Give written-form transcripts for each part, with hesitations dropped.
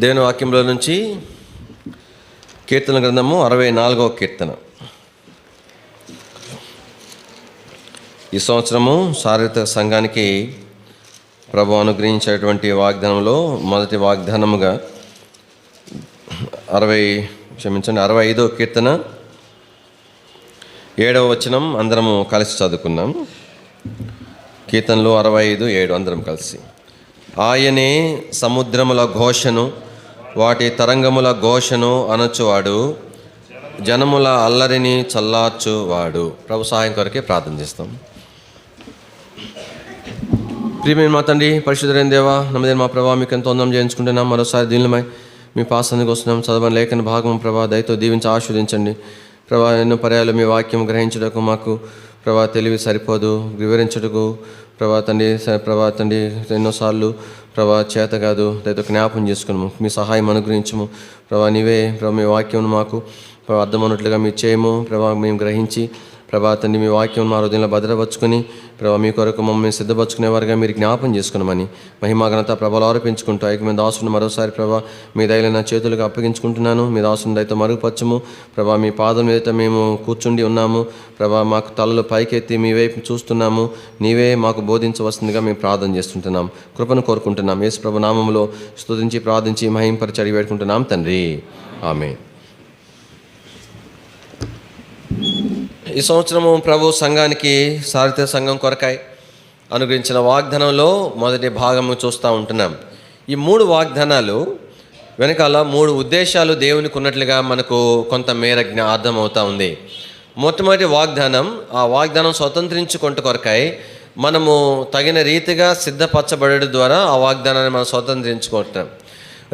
దేవుని వాక్యంలో నుంచి కీర్తన గ్రంథము 64వ కీర్తన. ఈ సంవత్సరము శారీరక సంఘానికి ప్రభు అనుగ్రహించేటువంటి వాగ్దానంలో మొదటి వాగ్దానముగా 65వ కీర్తన 7వ వచనం అందరము కలిసి చదువుకున్నాం. కీర్తనలు 65:7 అందరం కలిసి. ఆయనే సముద్రముల ఘోషను వాటి తరంగముల ఘోషను అనచువాడు, జనముల అల్లరిని చల్లార్చువాడు. ప్రభు సహాయం కొరకే ప్రార్థన చేస్తాం. ప్రియమైన మా తండ్రి, పరిశుద్ధులైన దేవా, నమ్మదైన మా ప్రభా, మీకు ఎంతో అందం చేయించుకుంటున్నాం. మరోసారి దీనిమై మీ పాసానికి వస్తున్నాం. చదవని లేఖన భాగం ప్రభా దయతో దీవించి ఆస్వాదించండి. ప్రభా ఎన్నో పర్యాలు మీ వాక్యం గ్రహించుటకు మాకు ప్రభా తెలివి సరిపోదు, వివరించుటకు ప్రభా తండ్రి ఎన్నోసార్లు ప్రభా చేత కాదు. దయతో జ్ఞాపం చేసుకున్నాము. మీ సహాయం అనుగ్రహించము ప్రభా. నీవే ప్రభా మీ వాక్యం మాకు ప్రభా అర్థమన్నట్లుగా మీ చేయము ప్రభా. మేము గ్రహించి ప్రభా తండ్రి మీ వాక్యం మా హృదయంలో భద్రపరుచుకొని ప్రభా మీ కొరకు మమ్మల్ని సిద్ధపరచుకునేవారుగా మీరు జ్ఞాపం చేసుకున్నామని మహిమాఘనత ప్రభాలు ఆరోపించుకుంటూ ఐక్యమైన దాసుని మరోసారి ప్రభా మీ దయలో నా చేతులకు అప్పగించుకుంటున్నాను. మీ దాసుని దయతో మరుగుపరచము ప్రభా. మీ పాదం మీద మేము కూర్చుండి ఉన్నాము ప్రభా. మాకు తలలు పైకెత్తి మీ వైపు చూస్తున్నాము. నీవే మాకు బోధించవలసిందిగా మేము ప్రార్థన చేస్తుంటున్నాం. కృపను కోరుకుంటున్నాం. యేసు ప్రభు నామములో స్తుతించి ప్రార్థించి మహింపరిచి అడిగి పెట్టుకుంటున్నాం తండ్రి, ఆమేన్. ఈ సంవత్సరము ప్రభు సంఘానికి సారథ్య సంఘం కొరకాయ అనుగ్రహించిన వాగ్దానంలో మొదటి భాగము చూస్తూ ఉంటున్నాం. ఈ 3 వాగ్దానాలు వెనకాల 3 ఉద్దేశాలు దేవునికి ఉన్నట్లుగా మనకు కొంత మేర అర్థమవుతూ ఉంది. మొట్టమొదటి వాగ్దానం, ఆ వాగ్దానం స్వతంత్రించుకుంటూ కొరకాయ మనము తగిన రీతిగా సిద్ధపరచబడడం ద్వారా ఆ వాగ్దానాన్ని మనం స్వతంత్రించుకుంటాం.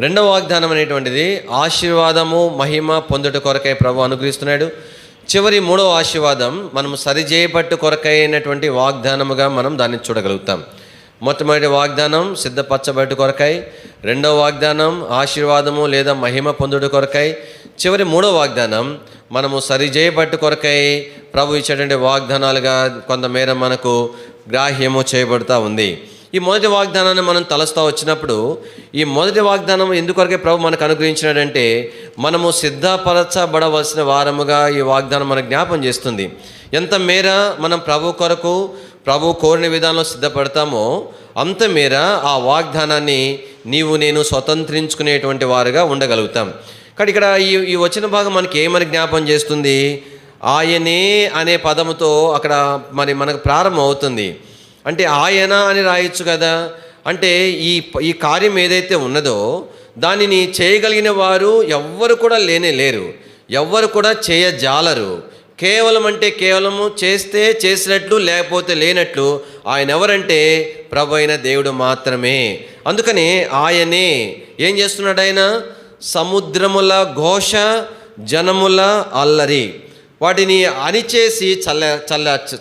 రెండవ వాగ్దానం అనేటువంటిది ఆశీర్వాదము మహిమ పొందుట కొరకై ప్రభు అనుగ్రహిస్తున్నాడు. చివరి 3వ ఆశీర్వాదం మనం సరిచేయబట్టు కొరకైనటువంటి వాగ్దానముగా మనం దాన్ని చూడగలుగుతాం. మొట్టమొదటి వాగ్దానం సిద్ధపరచబట్టు కొరకై, రెండవ వాగ్దానం ఆశీర్వాదము లేదా మహిమ పొందుడు కొరకై, చివరి 3వ వాగ్దానం మనము సరిచేయబట్టు కొరకై ప్రభు ఇచ్చేటువంటి వాగ్దానాలుగా కొంతమేర మనకు గ్రాహ్యము చేయబడుతూ ఉంది. ఈ మొదటి వాగ్దానాన్ని మనం తలస్తూ వచ్చినప్పుడు ఈ మొదటి వాగ్దానం ఎందుకొరకే ప్రభు మనకు అనుగ్రహించినాడంటే మనము సిద్ధపరచబడవలసిన వారముగా ఈ వాగ్దానం మనకు జ్ఞాపం చేస్తుంది. ఎంత మేర మనం ప్రభు కొరకు ప్రభు కోరిన విధానంలో సిద్ధపడతామో అంత మేర ఆ వాగ్దానాన్ని నీవు నేను స్వతంత్రించుకునేటువంటి వారుగా ఉండగలుగుతాం. కానీ ఇక్కడ ఈ వచ్చిన భాగం మనకి ఏమని జ్ఞాపం చేస్తుంది? ఆయనే అనే పదముతో అక్కడ మనకు ప్రారంభం అవుతుంది. అంటే ఆయన అని రాయొచ్చు కదా. అంటే ఈ కార్యం ఏదైతే ఉన్నదో దానిని చేయగలిగిన వారు ఎవ్వరు కూడా లేరు, ఎవ్వరు కూడా చేయజాలరు. కేవలం అంటే కేవలము చేస్తే చేసినట్లు లేకపోతే లేనట్లు ఆయన ఎవరంటే ప్రభు అయిన దేవుడు మాత్రమే. అందుకని ఆయనే ఏం చేస్తున్నాడు? ఆయన సముద్రముల ఘోష, జనముల అల్లరి వాటిని అణిచేసి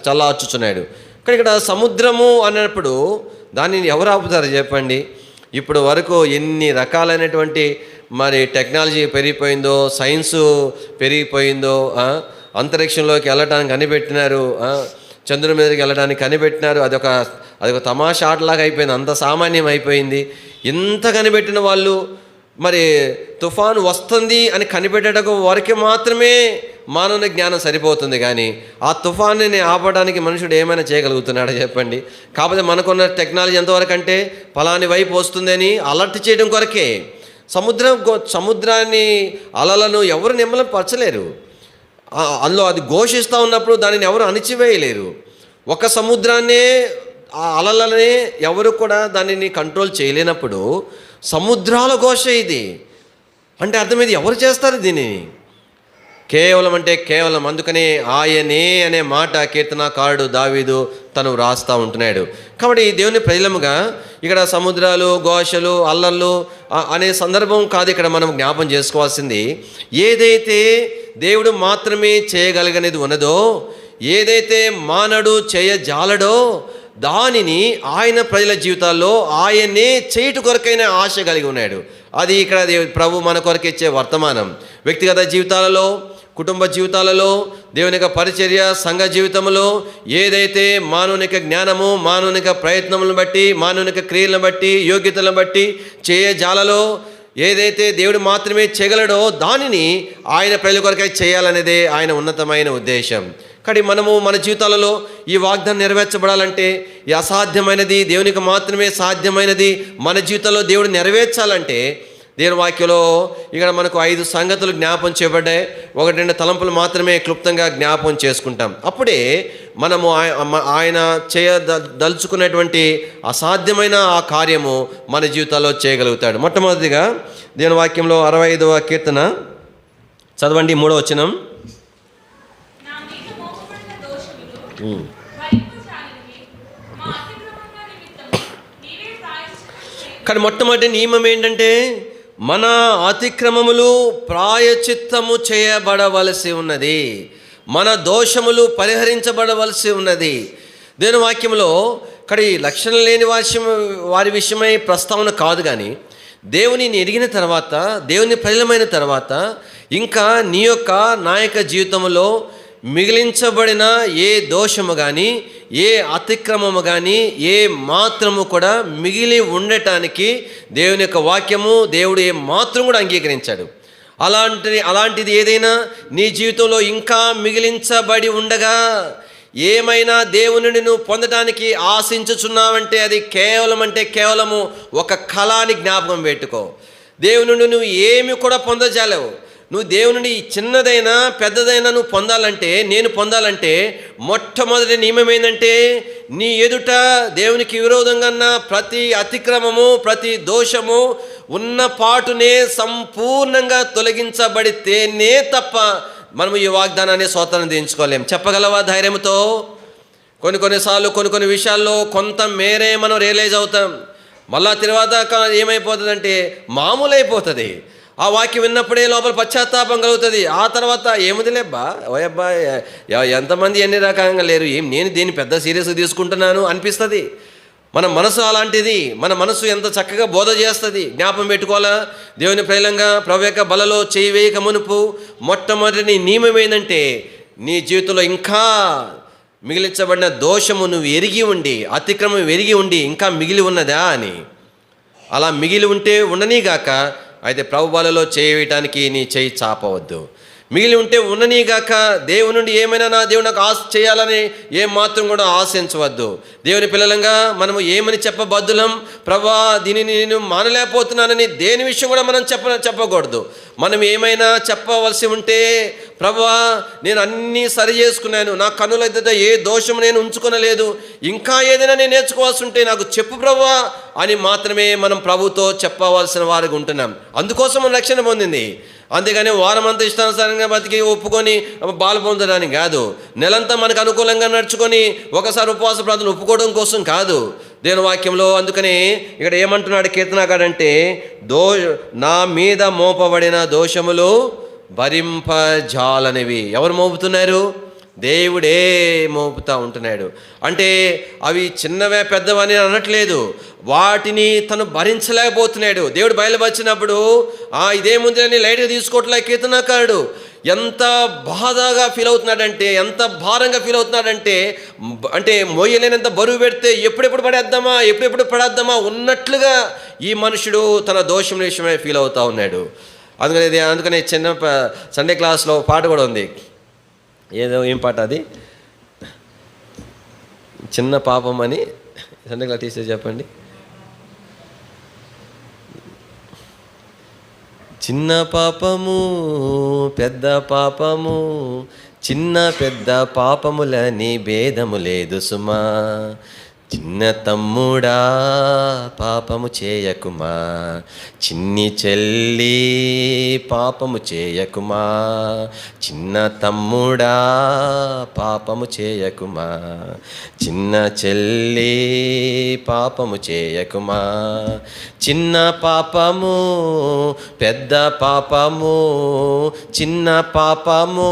చల్లార్చుచున్నాడు. ఇక్కడ సముద్రము అన్నప్పుడు దానిని ఎవరు ఆపుతారు చెప్పండి? ఇప్పుడు వరకు ఎన్ని రకాలైనటువంటి టెక్నాలజీ పెరిగిపోయిందో, సైన్సు పెరిగిపోయిందో, అంతరిక్షంలోకి వెళ్ళడానికి కనిపెట్టినారు, చంద్రుని మీదకి వెళ్ళడానికి కనిపెట్టినారు. అదొక తమాషా ఆటలాగా అయిపోయింది, అంత సామాన్యం అయిపోయింది. ఇంత కనిపెట్టిన వాళ్ళు తుఫాను వస్తుంది అని కనిపెట్టడానికి వరకు మాత్రమే మానవ జ్ఞానం సరిపోతుంది. కానీ ఆ తుఫాన్ని ఆపడానికి మనుషుడు ఏమైనా చేయగలుగుతున్నాడో చెప్పండి? కాకపోతే మనకున్న టెక్నాలజీ ఎంతవరకు అంటే ఫలాని వైపు వస్తుందని అలర్ట్ చేయడం కొరకే. సముద్రాన్ని అలలను ఎవరు నిమ్మలం పరచలేరు. అందులో అది ఘోషిస్తూ ఉన్నప్పుడు దానిని ఎవరు అణిచివేయలేరు. ఒక సముద్రాన్నే ఆ అలలనే ఎవరు కూడా దానిని కంట్రోల్ చేయలేనప్పుడు సముద్రాల ఘోష ఇది అంటే అర్థమైంది ఎవరు చేస్తారు దీనిని? కేవలం అంటే కేవలం. అందుకనే ఆయనే అనే మాట కీర్తనకారుడు దావీదు తను రాస్తూ ఉంటున్నాడు. కాబట్టి దేవుని ప్రజలముగా ఇక్కడ సముద్రాలు, ఘోషలు, అల్లర్లు అనే సందర్భం కాదు ఇక్కడ మనం జ్ఞాపం చేసుకోవాల్సింది. ఏదైతే దేవుడు మాత్రమే చేయగలిగినది ఉన్నదో, ఏదైతే మానడు చేయజాలడో దానిని ఆయన ప్రజల జీవితాల్లో ఆయనే చేయుట కొరకైన ఆశ కలిగి ఉన్నాడు. అది ఇక్కడ ప్రభు మన కొరకు ఇచ్చే వర్తమానం. వ్యక్తిగత జీవితాలలో, కుటుంబ జీవితాలలో, దేవుని యొక్క పరిచర్య, సంఘ జీవితంలో ఏదైతే మానవునిక జ్ఞానము, మానవునిక ప్రయత్నములను బట్టి, మానవునిక క్రియలను బట్టి, యోగ్యతలను బట్టి చేయజాలలో ఏదైతే దేవుడు మాత్రమే చేయగలడో దానిని ఆయన ప్రజల కొరకై చేయాలనేదే ఆయన ఉన్నతమైన ఉద్దేశం. కానీ మనము మన జీవితాలలో ఈ వాగ్దానం నెరవేర్చబడాలంటే, ఈ అసాధ్యమైనది దేవునికి మాత్రమే సాధ్యమైనది మన జీవితంలో దేవుడు నెరవేర్చాలంటే, దేవుని వాక్యంలో ఇక్కడ మనకు 5 సంగతులు జ్ఞాపం చేయబడ్డాయి. 1-2 తలంపులు మాత్రమే క్లుప్తంగా జ్ఞాపం చేసుకుంటాం. అప్పుడే మనము ఆయన దలుచుకున్నటువంటి అసాధ్యమైన ఆ కార్యము మన జీవితాల్లో చేయగలుగుతాడు. మొట్టమొదటిగా దేవుని వాక్యంలో 65వ కీర్తన చదవండి, 3వ వచనం. కానీ మొట్టమొదటి నియమం ఏంటంటే, మన అతిక్రమములు ప్రాయచిత్తము చేయబడవలసి ఉన్నది, మన దోషములు పరిహరించబడవలసి ఉన్నది. దేవుని వాక్యంలో ఇక్కడ లక్షణం లేని వారి విషయమై ప్రస్తావన కాదు, కానీ దేవుని ఎరిగిన తర్వాత, దేవుని ప్రజలమైన తర్వాత, ఇంకా నీ యొక్క నాయక జీవితంలో మిగిలించబడిన ఏ దోషము కానీ, ఏ అతిక్రమము కానీ, ఏ మాత్రము కూడా మిగిలి దేవుని యొక్క వాక్యము, దేవుడు ఏ మాత్రం కూడా అంగీకరించాడు. అలాంటిది ఏదైనా నీ జీవితంలో ఇంకా మిగిలించబడి ఉండగా, ఏమైనా దేవుని నువ్వు పొందడానికి ఆశించుచున్నావంటే అది కేవలము ఒక కళని జ్ఞాపకం పెట్టుకో. దేవుని నుండి నువ్వు ఏమి కూడా పొందజాలేవు. నువ్వు దేవుని చిన్నదైనా పెద్దదైనా నువ్వు పొందాలంటే, నేను పొందాలంటే, మొట్టమొదటి నియమం ఏంటంటే, నీ ఎదుట దేవునికి విరోధంగా ఉన్న ప్రతి అతిక్రమము, ప్రతి దోషము ఉన్న పాటునే సంపూర్ణంగా తొలగించబడితేనే తప్ప మనము ఈ వాగ్దానాన్ని స్వతంత్రం దించుకోలేం. చెప్పగలవా ధైర్యంతో? కొన్నిసార్లు కొన్ని విషయాల్లో కొంత మేరే మనం రియలైజ్ అవుతాం. మళ్ళా తర్వాత ఏమైపోతుందంటే మామూలు అయిపోతుంది. ఆ వాక్యం విన్నప్పుడే లోపల పశ్చాత్తాపం కలుగుతుంది. ఆ తర్వాత ఏముందిలేబ్బా, ఓయబ్బా, ఎంతమంది ఎన్ని రకంగా లేరు, నేను దీన్ని పెద్ద సీరియస్గా తీసుకుంటున్నాను అనిపిస్తుంది. మన మనసు అలాంటిది. మన మనసు ఎంత చక్కగా బోధ చేస్తుంది. జ్ఞాపం పెట్టుకోవాలా, దేవుని ప్రేలంగా ప్రభు యొక్క బలలో చేయి వేయక మునుపు మొట్టమొదటి నియమం ఏంటంటే, నీ జీవితంలో ఇంకా మిగిలించబడిన దోషము నువ్వు ఎరిగి ఉండి, అతిక్రమం ఎరిగి ఉండి ఇంకా మిగిలి ఉన్నదా అని. అలా మిగిలి ఉంటే ఉండనీగాక, అయితే ప్రభు బలలో చేయటానికి నీ చేయి చాపవద్దు. మిగిలి ఉంటే ఉండనీగాక, దేవుని నుండి ఏమైనా నా దేవుడు నాకు ఆశ చేయాలని ఏం మాత్రం కూడా ఆశించవద్దు. దేవుని పిల్లలంగా మనము ఏమని చెప్పబద్దులం? ప్రభువా, దీనిని నేను మానలేకపోతున్నానని దేని విషయం కూడా మనం చెప్పకూడదు. మనం ఏమైనా చెప్పవలసి ఉంటే, ప్రభువా, నేను అన్నీ సరి చేసుకున్నాను, నా కన్నుల ఎదుట ఏ దోషం నేను ఉంచుకొనలేదు, ఇంకా ఏదైనా నేను నేర్చుకోవాల్సి ఉంటే నాకు చెప్పు ప్రభువా అని మాత్రమే మనం ప్రభుతో చెప్పవలసిన వారికి ఉంటున్నాం. అందుకోసం మనం రక్షణ పొందింది. అంతేగాని వారమంతా ఇష్టానుసారంగా బతికి ఒప్పుకొని బాలు పొందడానికి కాదు. నెలంతా మనకు అనుకూలంగా నడుచుకొని ఒకసారి ఉపవాస ప్రార్థన ఒప్పుకోవడం కోసం కాదు. దేవుని వాక్యంలో అందుకని ఇక్కడ ఏమంటున్నాడు కీర్తనకాడంటే, నా మీద మోపబడిన దోషములు భరింపజాలనివి. ఎవరు మోపుతున్నారు? దేవుడే మోపుతూ ఉంటున్నాడు. అంటే అవి చిన్నవే పెద్దవని అనట్లేదు, వాటిని తను భరించలేకపోతున్నాడు. దేవుడు బయలుపరిచినప్పుడు ఇదేముందని లైట్గా తీసుకోవట్లే కీర్తనకారుడు. ఎంత బాధగా ఫీల్ అవుతున్నాడంటే, ఎంత భారంగా ఫీల్ అవుతున్నాడంటే, అంటే మోయలేనంత బరువు పెడితే ఎప్పుడెప్పుడు పడేద్దామా ఉన్నట్లుగా ఈ మనుషుడు తన దోషం విషయమే ఫీల్ అవుతూ ఉన్నాడు. అందుకని చిన్న సండే క్లాస్లో పాట కూడా ఉంది. ఏం పాట అది? చిన్న పాపం అని సండే క్లాస్ టీచర్ చెప్పండి. చిన్న పాపము పెద్ద పాపము, చిన్న పెద్ద పాపములని భేదము లేదు సుమా, చిన్న తమ్ముడా పాపము చేయకుమా, చిన్ని చెల్లి పాపము చేయకుమా, చిన్న తమ్ముడా పాపము చేయకుమా, చిన్న చెల్లి పాపము చేయకుమా, చిన్న పాపము పెద్ద పాపము, చిన్న పాపము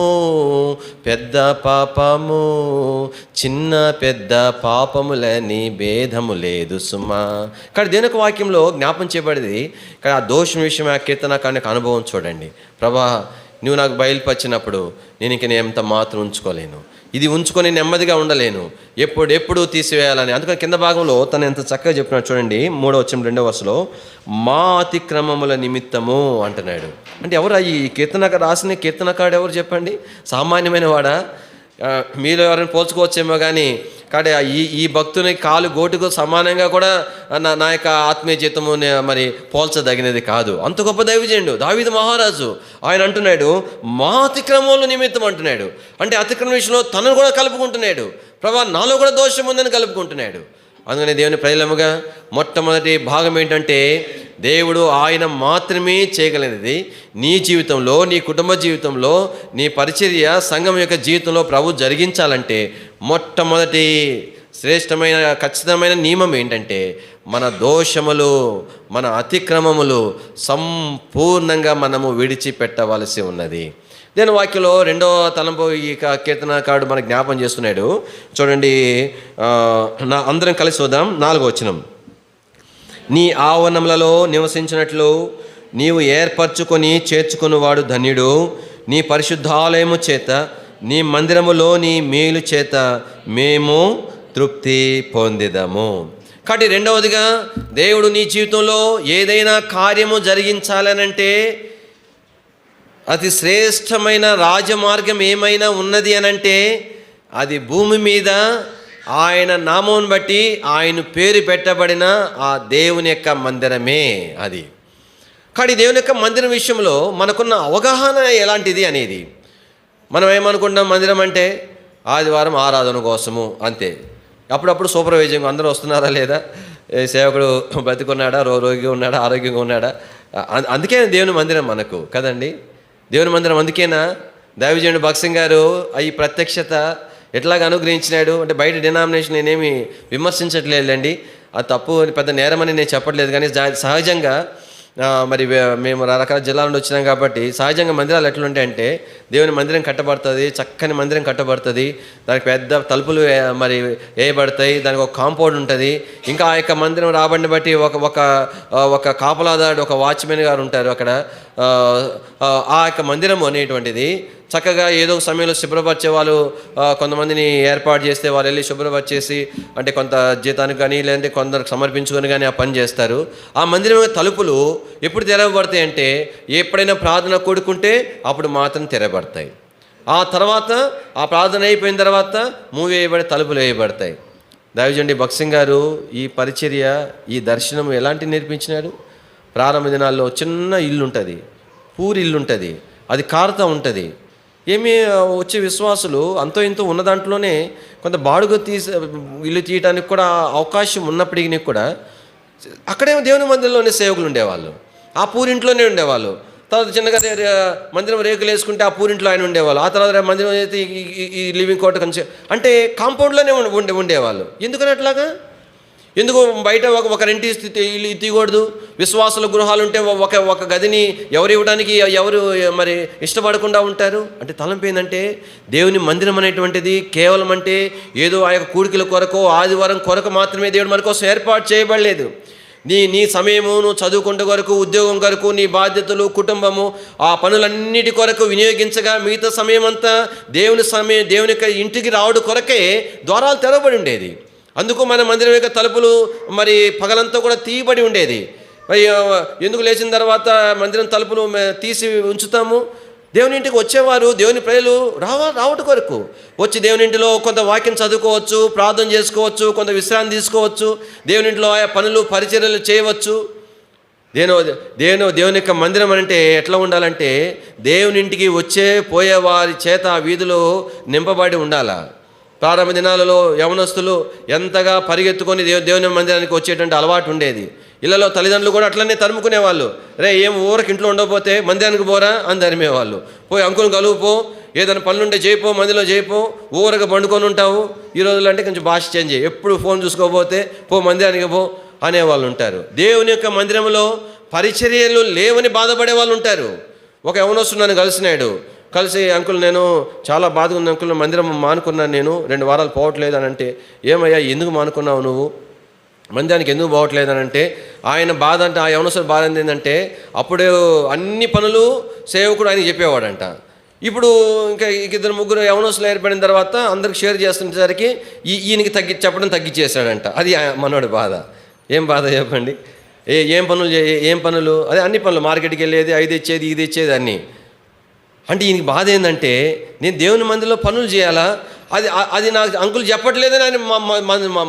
పెద్ద పాపము, చిన్న పెద్ద పాపములని భేదము లేదు సుమా. ఇక్కడ దేవుని వాక్యంలో జ్ఞాపం చేయబడింది. ఇక్కడ ఆ దోషం విషయం ఆ కీర్తనకారుని అనుభవం చూడండి. ప్రభా, నువ్వు నాకు బయలుపరిచినప్పుడు నేను ఇంక ఎంత మాత్రం ఉంచుకోలేను. ఇది ఉంచుకొని నెమ్మదిగా ఉండలేను, ఎప్పుడు తీసివేయాలని. అందుకని కింద భాగంలో తను ఎంత చక్కగా చెప్పినాడు చూడండి, 3వ వచనం 2వ వచనంలో, మా అతిక్రమముల నిమిత్తము అంటున్నాడు. అంటే ఎవరు ఈ రాసిన కీర్తనకాడు ఎవరు చెప్పండి? సామాన్యమైన వాడా? మీరు ఎవరైనా పోల్చుకోవచ్చేమో కానీ ఈ భక్తుని కాలు గోటుకు సమానంగా కూడా నా యొక్క ఆత్మీయ జీవితము మరి పోల్చదగినది కాదు. అంత గొప్ప దైవజనుడు దావీదు మహారాజు. ఆయన అంటున్నాడు మా అతిక్రమముల నిమిత్తం అంటున్నాడు. అంటే అతిక్రమం విషయంలో తనను కూడా కలుపుకుంటున్నాడు. ప్రభా నాలో కూడా దోషం ఉందని కలుపుకుంటున్నాడు. అందుకని దేవుని ప్రజలముగా మొట్టమొదటి భాగం ఏంటంటే, దేవుడు ఆయన మాత్రమే చేయగలిగినది నీ జీవితంలో, నీ కుటుంబ జీవితంలో, నీ పరిచర్య సంఘం యొక్క జీవితంలో ప్రభు జరిగించాలంటే మొట్టమొదటి శ్రేష్టమైన ఖచ్చితమైన నియమం ఏంటంటే, మన దోషములు, మన అతిక్రమములు సంపూర్ణంగా మనము విడిచిపెట్టవలసి ఉన్నది. దేని వాక్యంలో 2వ తలంపు ఈ కీర్తనకారుడు మనకు జ్ఞాపం చేస్తున్నాడు. చూడండి, అందరం కలిసి చూద్దాం. 4వ వచనం, నీ ఆవరణములలో నివసించినట్లు నీవు ఏర్పరచుకొని చేర్చుకునివాడు ధన్యుడు. నీ పరిశుద్ధాలయము చేత, నీ మందిరములో నీ మేలు చేత మేము తృప్తి పొందిదము. కాబట్టి 2వదిగా దేవుడు నీ జీవితంలో ఏదైనా కార్యము జరిగించాలనంటే, అతి శ్రేష్టమైన రాజమార్గం ఏమైనా ఉన్నది అనంటే అది భూమి మీద ఆయన నామం బట్టి ఆయన పేరు పెట్టబడిన ఆ దేవుని యొక్క మందిరమే అది. కానీ దేవుని యొక్క మందిరం విషయంలో మనకున్న అవగాహన ఎలాంటిది అనేది, మనం ఏమనుకుంటాం, మందిరం అంటే ఆదివారం ఆరాధన కోసము అంతే. అప్పుడప్పుడు సూపర్వైజింగ్ అందరూ వస్తున్నారా లేదా, సేవకుడు బతికున్నాడా, రోగిగా ఉన్నాడా, ఆరోగ్యంగా ఉన్నాడా, అందుకే దేవుని మందిరం మనకు కదండి. దేవుని మందిరం అందుకేనా దైవజనుడు భక్సింగ్ గారు ఈ ప్రత్యక్షత ఎట్లాగ అనుగ్రహించినాడు అంటే, బయట డినామినేషన్ నేనేమి విమర్శించట్లేదండి, అది తప్పు పెద్ద నేరమని నేను చెప్పట్లేదు. కానీ సహజంగా మరి మేము రకరకాల జిల్లాల నుండి వచ్చినాం కాబట్టి సహజంగా మందిరాలు ఎట్లుంటాయంటే, దేవుని మందిరం కట్టబడుతుంది, చక్కని మందిరం కట్టబడుతుంది, దానికి పెద్ద తలుపులు మరి వేయబడతాయి, దానికి ఒక కాంపౌండ్ ఉంటుంది. ఇంకా ఆ యొక్క మందిరం రాబడిని బట్టి ఒక కాపలాదారుడు, ఒక వాచ్మెన్ గారు ఉంటారు అక్కడ. ఆ యొక్క మందిరం అనేటువంటిది చక్కగా ఏదో ఒక సమయంలో శుభ్రపరిచే వాళ్ళు కొంతమందిని ఏర్పాటు చేస్తే వాళ్ళు వెళ్ళి శుభ్రపరిచేసి, అంటే కొంత జీతానికి కానీ లేదంటే కొందరికి సమర్పించుకొని కానీ ఆ పని చేస్తారు. ఆ మందిరం తలుపులు ఎప్పుడు తెరవబడతాయి అంటే, ఎప్పుడైనా ప్రార్థన కూడుకుంటే అప్పుడు మాత్రం తెరవబడతాయి. ఆ తర్వాత ఆ ప్రార్థన అయిపోయిన తర్వాత మూవీ వేయబడి తలుపులు వేయబడతాయి. దైవజనుడు భక్సింగ్ గారు ఈ పరిచర్య, ఈ దర్శనం ఎలాంటి నేర్పించినాడు? ప్రారంభ దినాల్లో చిన్న ఇల్లు ఉంటుంది, పూరి ఇల్లు ఉంటుంది, అది కారుతూ ఉంటుంది. ఏమి వచ్చే విశ్వాసులు అంతో ఇంతో ఉన్న దాంట్లోనే కొంత బాడుగ ఇల్లు తీయడానికి కూడా అవకాశం ఉన్నప్పటికీ కూడా అక్కడే దేవుని మందిరంలోనే సేవకులు ఉండేవాళ్ళు, ఆ పూరింట్లోనే ఉండేవాళ్ళు. తర్వాత చిన్నగా మందిరం రేకులు వేసుకుంటే ఆ పూరింట్లో ఆయన ఉండేవాళ్ళు. ఆ తర్వాత మందిరం అయితే ఈ లివింగ్ క్వార్టర్ అంటే కాంపౌండ్లోనే ఉండేవాళ్ళు. ఎందుకని అట్లాగా? ఎందుకు బయట ఒక రెంటి ఇల్లు తీయకూడదు? విశ్వాసుల గృహాలు ఉంటే ఒక గదిని ఎవరు ఇవ్వడానికి ఎవరు మరి ఇష్టపడకుండా ఉంటారు? అంటే తలంపు ఏంటంటే, దేవుని మందిరం అనేటువంటిది కేవలం అంటే ఏదో ఆ యొక్క కూడికల కొరకు, ఆదివారం కొరకు మాత్రమే దేవుడు మన కోసం ఏర్పాటు చేయబడలేదు. నీ సమయము, నువ్వు చదువుకుంటే కొరకు, ఉద్యోగం కొరకు, నీ బాధ్యతలు, కుటుంబము, ఆ పనులన్నిటి కొరకు వినియోగించగా మిగతా సమయం అంతా దేవుని ఇంటికి రావడం కొరకే ద్వారాలు తెరవబడి ఉండేది. అందుకు మన మందిరం యొక్క తలుపులు మరి పగలంతా కూడా తీయబడి ఉండేది. మరి ఎందుకు లేచిన తర్వాత మందిరం తలుపులు తీసి ఉంచుతాము? దేవుని ఇంటికి వచ్చేవారు, దేవుని ప్రజలు రావటం కొరకు వచ్చి దేవుని ఇంటిలో కొంత వాక్యం చదువుకోవచ్చు, ప్రార్థన చేసుకోవచ్చు, కొంత విశ్రాంతి తీసుకోవచ్చు, దేవుని ఇంట్లో ఆయా పనులు పరిచర్యలు చేయవచ్చు. దేవుని యొక్క మందిరం అంటే ఎట్లా ఉండాలంటే, దేవుని ఇంటికి వచ్చే పోయేవారి చేత వీధులు నింపబడి ఉండాలా. ప్రారంభ దినాలలో యవనస్తులు ఎంతగా పరిగెత్తుకొని దేవుని మందిరానికి వచ్చేటువంటి అలవాటు ఉండేది. ఇళ్లలో తల్లిదండ్రులు కూడా అట్లనే తరుముకునేవాళ్ళు. ఏం ఊరికి ఇంట్లో ఉండకపోతే మందిరానికి పోరా అని తరిమేవాళ్ళు. పోయి అంకులు కలుపుపో, ఏదైనా పనులుంటే చేయిపో, మందిలో చేయిపో, ఊరగా పండుకొని ఉంటావు. ఈ రోజుల్లో అంటే కొంచెం భాష చేంజ్ అయ్యి, ఎప్పుడు ఫోన్ చూసుకోకపోతే పో మందిరానికి పో అనేవాళ్ళు ఉంటారు. దేవుని యొక్క మందిరంలో పరిచర్యలు లేవని బాధపడే వాళ్ళు ఉంటారు. ఒక యవనస్తుడు నన్ను కలిసి అంకుల్ నేను చాలా బాధగా ఉంది అంకుల్, మందిరం మానుకున్నాను, నేను 2 వారాలు పోవట్లేదు అని అంటే, ఏమయ్యా ఎందుకు మానుకున్నావు నువ్వు, మందిరానికి ఎందుకు పోవట్లేదు అని అంటే, ఆయన బాధ అంటే, ఆ యవనస్తుడు బాధ ఏంటంటే, అప్పుడు అన్ని పనులు సేవకుడు ఆయన చెప్పేవాడంట. ఇప్పుడు ఇంకా ఇద్దరు ముగ్గురు యవనస్తులు ఏర్పడిన తర్వాత అందరికి షేర్ చేస్తుంటేసరికి ఈయనకి చెప్పడం తగ్గించేశాడంట. అది మనోడి బాధ. ఏం బాధ చెప్పండి? ఏం పనులు అదే అన్ని పనులు, మార్కెట్కి వెళ్ళేది, ఇది ఇచ్చేది అన్నీ. అంటే ఈయనకి బాధ ఏంటంటే, నేను దేవుని మందిరంలో పనులు చేయాలా, అది నాకు అంకుల్ చెప్పట్లేదని ఆయన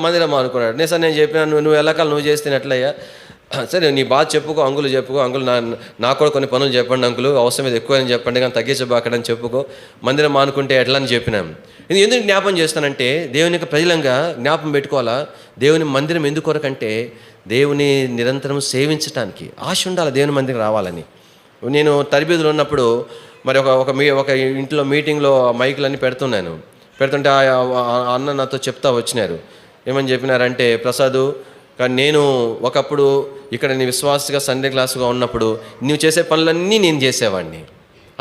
మందిరం అనుకున్నాడు. నేను చెప్పినాను, నువ్వు ఎల్లకాలం నువ్వు చేస్తేనట్లయ్యా, సరే నీ బాధ చెప్పుకో, చెప్పుకో, అంకుల్ నాకు కూడా కొన్ని పనులు చెప్పండి అంకుల్, అవసరమైతే ఎక్కువ అని చెప్పండి, కానీ తగ్గించబాకడని చెప్పుకో, మందిరం మానుకుంటే ఎట్లా అని చెప్పినాం. ఇది ఎందుకు జ్ఞాపం చేస్తానంటే, దేవుని యొక్క ప్రజలంగా జ్ఞాపం పెట్టుకోవాలా. దేవుని మందిరం ఎందుకొరకంటే, దేవుని నిరంతరం సేవించడానికి ఆశ ఉండాలి, దేవుని మందిరం రావాలని. నేను తరబీదులో ఉన్నప్పుడు మరి ఒక ఇంట్లో మీటింగ్లో మైకులన్నీ పెడుతుంటే అన్న నాతో చెప్తా వచ్చినారు. ఏమని చెప్పినారంటే, ప్రసాదు, కానీ నేను ఒకప్పుడు ఇక్కడ నీ విశ్వాసగా సండే క్లాసుగా ఉన్నప్పుడు నువ్వు చేసే పనులన్నీ నేను చేసేవాడిని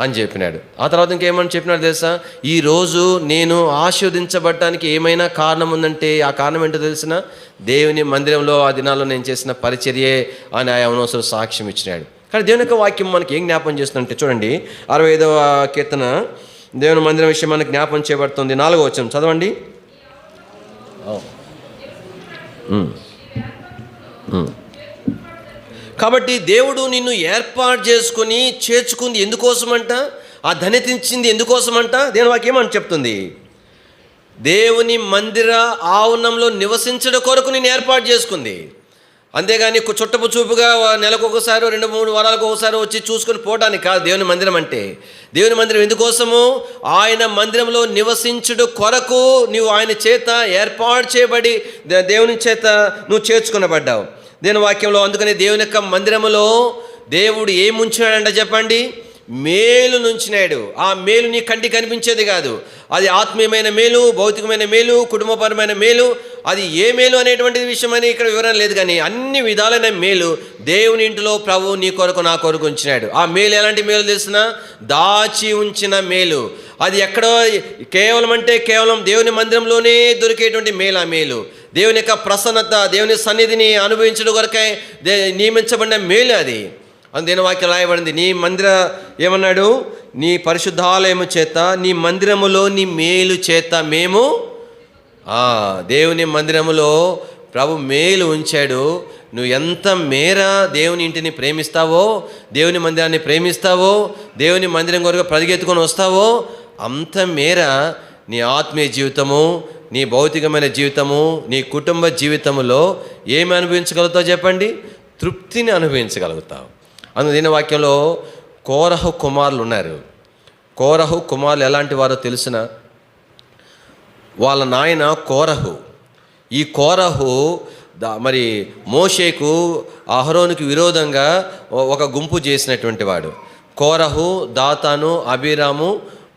అని చెప్పినాడు. ఆ తర్వాత ఇంకేమని చెప్పినాడు తెలుసా, ఈరోజు నేను ఆశీర్వదించబడటానికి ఏమైనా కారణం ఉందంటే ఆ కారణం ఏంటో తెలిసిన, దేవుని మందిరంలో ఆ దినాల్లో నేను చేసిన పరిచర్యే అని ఆ యవనస్తుడు సాక్ష్యం ఇచ్చినాడు. కానీ దేవుని యొక్క వాక్యం మనకి ఏం జ్ఞాపం చేస్తుందంటే, చూడండి 65వ కీర్తన దేవుని మందిరం విషయం మనకు జ్ఞాపం చేయబడుతుంది. 4వ వచనం చదవండి. కాబట్టి దేవుడు నిన్ను ఏర్పాటు చేసుకుని చేర్చుకుంది ఎందుకోసమంట, ఆ ధన్యత ఇచ్చింది ఎందుకోసమంట, దేవుని వాక్యం ఏమని చెప్తుంది, దేవుని మందిర ఆవరణంలో నివసించడం కొరకు నేను ఏర్పాటు చేసుకుంది. అంతేగాని చుట్టపు చూపుగా నెలకు ఒకసారి 2-3 వారాలకు ఒకసారి వచ్చి చూసుకొని పోవడానికి కాదు దేవుని మందిరం అంటే. దేవుని మందిరం ఎందుకోసము, ఆయన మందిరంలో నివసించుడు కొరకు నీవు ఆయన చేత ఏర్పాటు చేయబడి దేవుని చేత నువ్వు చేర్చుకునబడ్డావు. దేవుని వాక్యంలో అందుకని దేవుని యొక్క మందిరములో దేవుడు ఏం ఉంచినాడంట చెప్పండి, మేలు నుంచినాడు. ఆ మేలు నీ కంటికి కనిపించేది కాదు, అది ఆత్మీయమైన మేలు, భౌతికమైన మేలు, కుటుంబపరమైన మేలు. అది ఏ మేలు అనేటువంటి విషయం అని ఇక్కడ వివరణ లేదు, కానీ అన్ని విధాలైన మేలు దేవుని ఇంటిలో ప్రభు నీ కొరకు నా కొరకు ఉంచినాడు. ఆ మేలు ఎలాంటి మేలు తెలిసిన, దాచి ఉంచిన మేలు. అది ఎక్కడో కేవలం దేవుని మందిరంలోనే దొరికేటువంటి మేలు. ఆ మేలు దేవుని యొక్క ప్రసన్నత, దేవుని సన్నిధిని అనుభవించడం కొరకై నియమించబడిన మేలు అది. అందుకని వాక్యం రాయబడింది, నీ మందిర ఏమన్నాడు, నీ పరిశుద్ధాలయము చేత, నీ మందిరములో నీ మేలు చేత మేము దేవుని మందిరములో ప్రభు మేలు ఉంచాడు. నువ్వు ఎంత మేర దేవుని ఇంటిని ప్రేమిస్తావో, దేవుని మందిరాన్ని ప్రేమిస్తావో, దేవుని మందిరం కొరకు పరిగెత్తుకొని వస్తావో, అంత మేర నీ ఆత్మీయ జీవితము, నీ భౌతికమైన జీవితము, నీ కుటుంబ జీవితములో ఏమి అనుభవించగలుగుతావు చెప్పండి, తృప్తిని అనుభవించగలుగుతావు. అందుకని వాక్యంలో కోరహు కుమారులు ఉన్నారు. కోరహు కుమారులు ఎలాంటి వారో తెలిసిన, వాళ్ళ నాయన కోరహు. ఈ కోరహు మరి మోషేకు అహరోనుకి విరోధంగా ఒక గుంపు చేసినటువంటి వాడు. కోరహు, దాతాను, అబీరాము,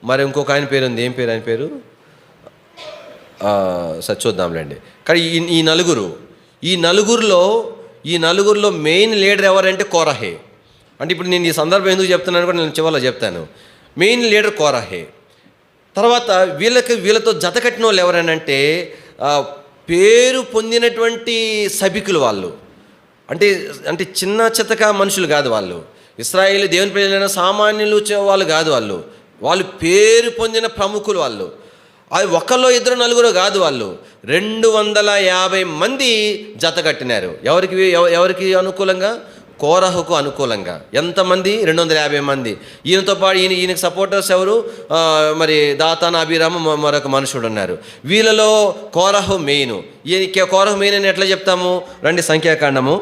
మరి ఇంకొక ఆయన పేరు ఉంది, ఏం పేరు ఆయన పేరు చూద్దాంలేండి. కానీ ఈ నలుగురిలో మెయిన్ లీడర్ ఎవరంటే కోరహే. అంటే ఇప్పుడు నేను ఈ సందర్భం ఎందుకు చెప్తున్నాను కూడా నేను చివరిలో చెప్తాను. మెయిన్ లీడర్ కోరహే. తర్వాత వీళ్ళతో జత కట్టిన వాళ్ళు ఎవరనంటే పేరు పొందినటువంటి సభికులు వాళ్ళు. అంటే చిన్న చితక మనుషులు కాదు వాళ్ళు. ఇశ్రాయేలు దేవుని ప్రజలైన సామాన్యులు వాళ్ళు కాదు. వాళ్ళు పేరు పొందిన ప్రముఖులు వాళ్ళు. అది ఒకళ్ళు ఇద్దరు నలుగురు కాదు, వాళ్ళు 250 మంది జత కట్టినారు. ఎవరికి అనుకూలంగా, కోరహుకు అనుకూలంగా. ఎంతమంది? 250 మంది. ఈయనతో పాటు ఈయనకి సపోర్టర్స్ ఎవరు, మరి దాతాన, అభిరామ, మరొక మనుషుడు ఉన్నారు. వీళ్ళలో కోరహు మెయిన్. కోరహు మెయిన్ అని ఎట్లా చెప్తాము? రండి, సంఖ్యాకాండము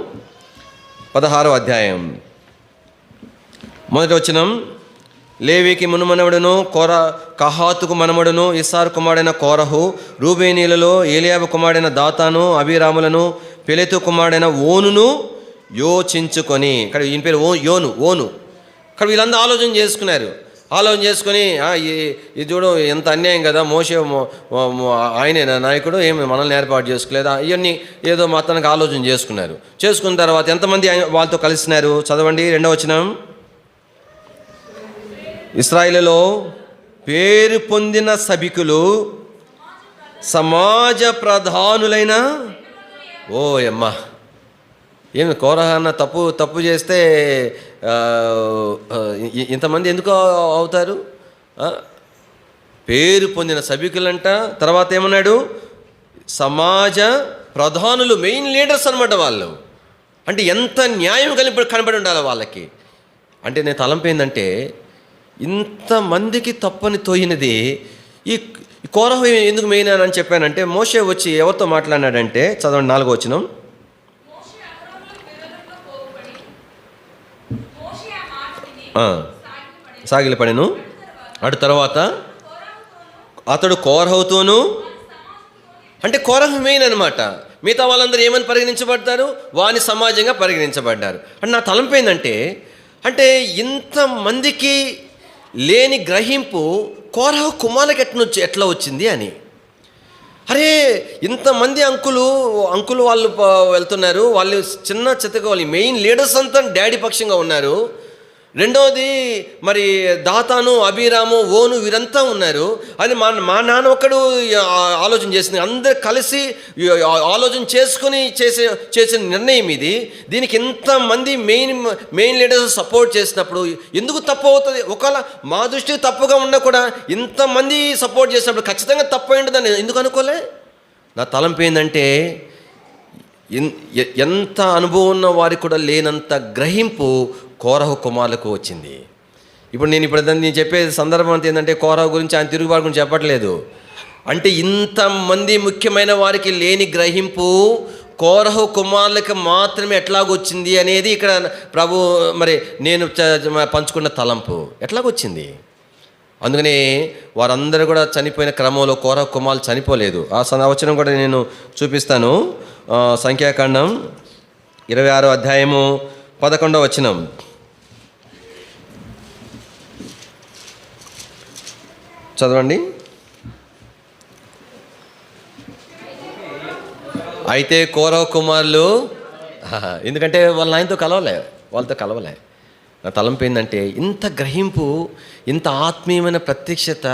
16వ అధ్యాయం 1వ వచనం. లేవికి మునుమనవడును కహాతుకు మనమడును ఇస్సారు కుమారుడైన కోరహు రూబేనీలలో ఏలియాబు కుమారుడైన దాతాను, అభిరాములను, పెలెతు కుమారుడైన ఓనును యోచించుకొని, ఇక్కడ ఈయన పేరు ఓను. ఇక్కడ వీళ్ళందరూ ఆలోచన చేసుకొని ఇది చూడు ఎంత అన్యాయం కదా, మోషే ఆయనేనా నాయకుడు, ఏమి మనల్ని ఏర్పాటు చేసుకోలేదా, ఇవన్నీ ఏదో మొత్తానికి ఆలోచన చేసుకున్న తర్వాత ఎంతమంది వాళ్ళతో కలిసినారు చదవండి 2వ వచనం. ఇశ్రాయేలులో పేరు పొందిన సభికులు, సమాజ ప్రధానులైన అమ్మా, ఏమి కోరహన్న తప్పు చేస్తే ఇంతమంది ఎందుకు అవుతారు? పేరు పొందిన సభికులంట. తర్వాత ఏమన్నాడు? సమాజ ప్రధానులు, మెయిన్ లీడర్స్ అనమాట వాళ్ళు. అంటే ఎంత న్యాయం కనబడి ఉండాలి వాళ్ళకి. అంటే నేను తలంపు ఏంటంటే, ఇంతమందికి తప్పని తోయినది ఈ కోరహు ఎందుకు మెయిన్ అని చెప్పానంటే, మోషే వచ్చి ఎవరితో మాట్లాడినాడంటే, చదవండి 4వ వచనం. సాగిలపడెను. అటు తర్వాత అతడు కోరహుతోనూ, అంటే కోరహు మెయిన్ అనమాట. మిగతా వాళ్ళందరూ ఏమని పరిగణించబడతారు? వాని సమాజంగా పరిగణించబడ్డారు. అంటే నా తలంపు ఏంటంటే, అంటే ఇంతమందికి లేని గ్రహింపు కోరహు కుమారులకు ఎట్లా వచ్చింది అని. అరే, ఇంతమంది అంకులు వాళ్ళు వెళ్తున్నారు, వాళ్ళు చిన్న చితక, వాళ్ళు మెయిన్ లీడర్స్ అంతా డాడీ పక్షంగా ఉన్నారు. రెండవది మరి దాతాను, అబీరాము, ఓను వీరంతా ఉన్నారు. అని మా నాన్న ఒక్కడు ఆలోచన చేసింది. అందరు కలిసి ఆలోచన చేసుకుని చేసిన నిర్ణయం ఇది. దీనికి ఇంతమంది మెయిన్ లీడర్స్ సపోర్ట్ చేసినప్పుడు ఎందుకు తప్పు అవుతుంది? ఒకవేళ మా దృష్టికి తప్పుగా ఉన్నా కూడా ఇంతమంది సపోర్ట్ చేసినప్పుడు ఖచ్చితంగా తప్పు అయిందని ఎందుకు అనుకోలే? నా తలంపు ఏంటంటే, ఎంత అనుభవం ఉన్న వారికి కూడా లేనంత గ్రహింపు కోరహు కుమారులకు వచ్చింది. నేను చెప్పే సందర్భం అంతా ఏంటంటే, కోరహు గురించి, ఆయన తిరుగుబాటు గురించి చెప్పట్లేదు. అంటే ఇంతమంది ముఖ్యమైన వారికి లేని గ్రహింపు కోరహు కుమారులకు మాత్రమే ఎట్లాగొచ్చింది అనేది ఇక్కడ ప్రభు మరి నేను పంచుకున్న తలంపు ఎట్లాగొచ్చింది. అందుకని వారందరూ కూడా చనిపోయిన క్రమంలో కోరహు కుమారులు చనిపోలేదు. ఆ వచనం కూడా నేను చూపిస్తాను. సంఖ్యాకాండం 26వ అధ్యాయము 11వ వచనం. చదవండి. అయితే కోరహు కుమారులు, ఎందుకంటే వాళ్ళతో కలవలే. నా తలంపు ఏంటంటే, ఇంత గ్రహింపు, ఇంత ఆత్మీయమైన ప్రత్యక్షత,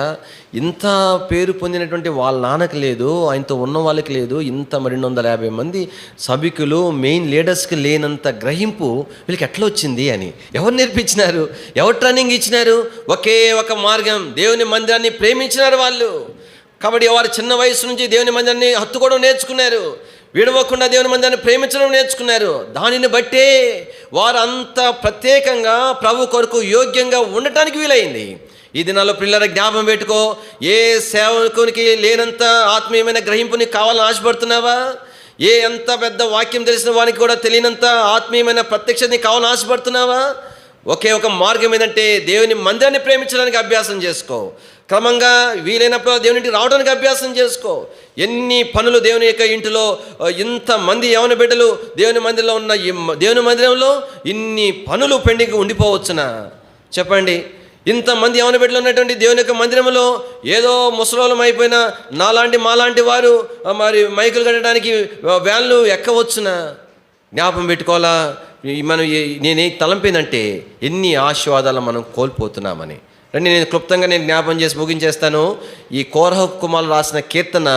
ఇంత పేరు పొందినటువంటి వాళ్ళ నాన్నకి లేదు, ఆయనతో ఉన్న వాళ్ళకి లేదు. ఇంత 250 మంది సభికులు, మెయిన్ లీడర్స్కి లేనంత గ్రహింపు వీళ్ళకి ఎట్లా వచ్చింది అని ఎవరు నేర్పించినారు? ఎవరు ట్రైనింగ్ ఇచ్చినారు? ఒకే ఒక మార్గం, దేవుని మందిరాన్ని ప్రేమించినారు వాళ్ళు. కాబట్టి వారు చిన్న వయసు నుంచి దేవుని మందిరాన్ని హత్తుకోవడం నేర్చుకున్నారు, విడవకుండా దేవుని మందిరాన్ని ప్రేమించడం నేర్చుకున్నారు. దానిని బట్టే వారు అంత ప్రత్యేకంగా ప్రభు కొరకు యోగ్యంగా ఉండటానికి వీలైంది. ఈ దినాల్లో పిల్లల జ్ఞాపకం పెట్టుకో, ఏ సేవకునికి లేనంత ఆత్మీయమైన గ్రహింపుని కావాలని ఆశపడుతున్నావా? ఎంత పెద్ద వాక్యం తెలిసిన వానికి కూడా తెలియనంత ఆత్మీయమైన ప్రత్యక్షతని కావాలని ఆశపడుతున్నావా? ఒకే ఒక మార్గం ఏంటంటే, దేవుని మందిరాన్ని ప్రేమించడానికి అభ్యాసం చేసుకో. క్రమంగా వీలైనప్పుడు దేవునికి రావడానికి అభ్యాసం చేసుకో. ఎన్ని పనులు దేవుని యొక్క ఇంటిలో, ఇంతమంది యవన బిడ్డలు దేవుని మందిరంలో ఉన్న దేవుని మందిరంలో ఇన్ని పనులు పెండింగ్ ఉండిపోవచ్చునా చెప్పండి? ఇంతమంది యవన బిడ్డలు ఉన్నటువంటి దేవుని యొక్క మందిరంలో ఏదో ముసలోళం అయిపోయిన మాలాంటి వారు మరి మైకులు కట్టడానికి వ్యాన్లు ఎక్కవచ్చునా? జ్ఞాపం పెట్టుకోవాలా. నేనే తలంపేనంటే ఎన్ని ఆశీర్వాదాలు మనం కోల్పోతున్నామని. రండి, నేను క్లుప్తంగా జ్ఞాపం చేసి ముగించేస్తాను. ఈ కోరహు కుమారులు రాసిన కీర్తన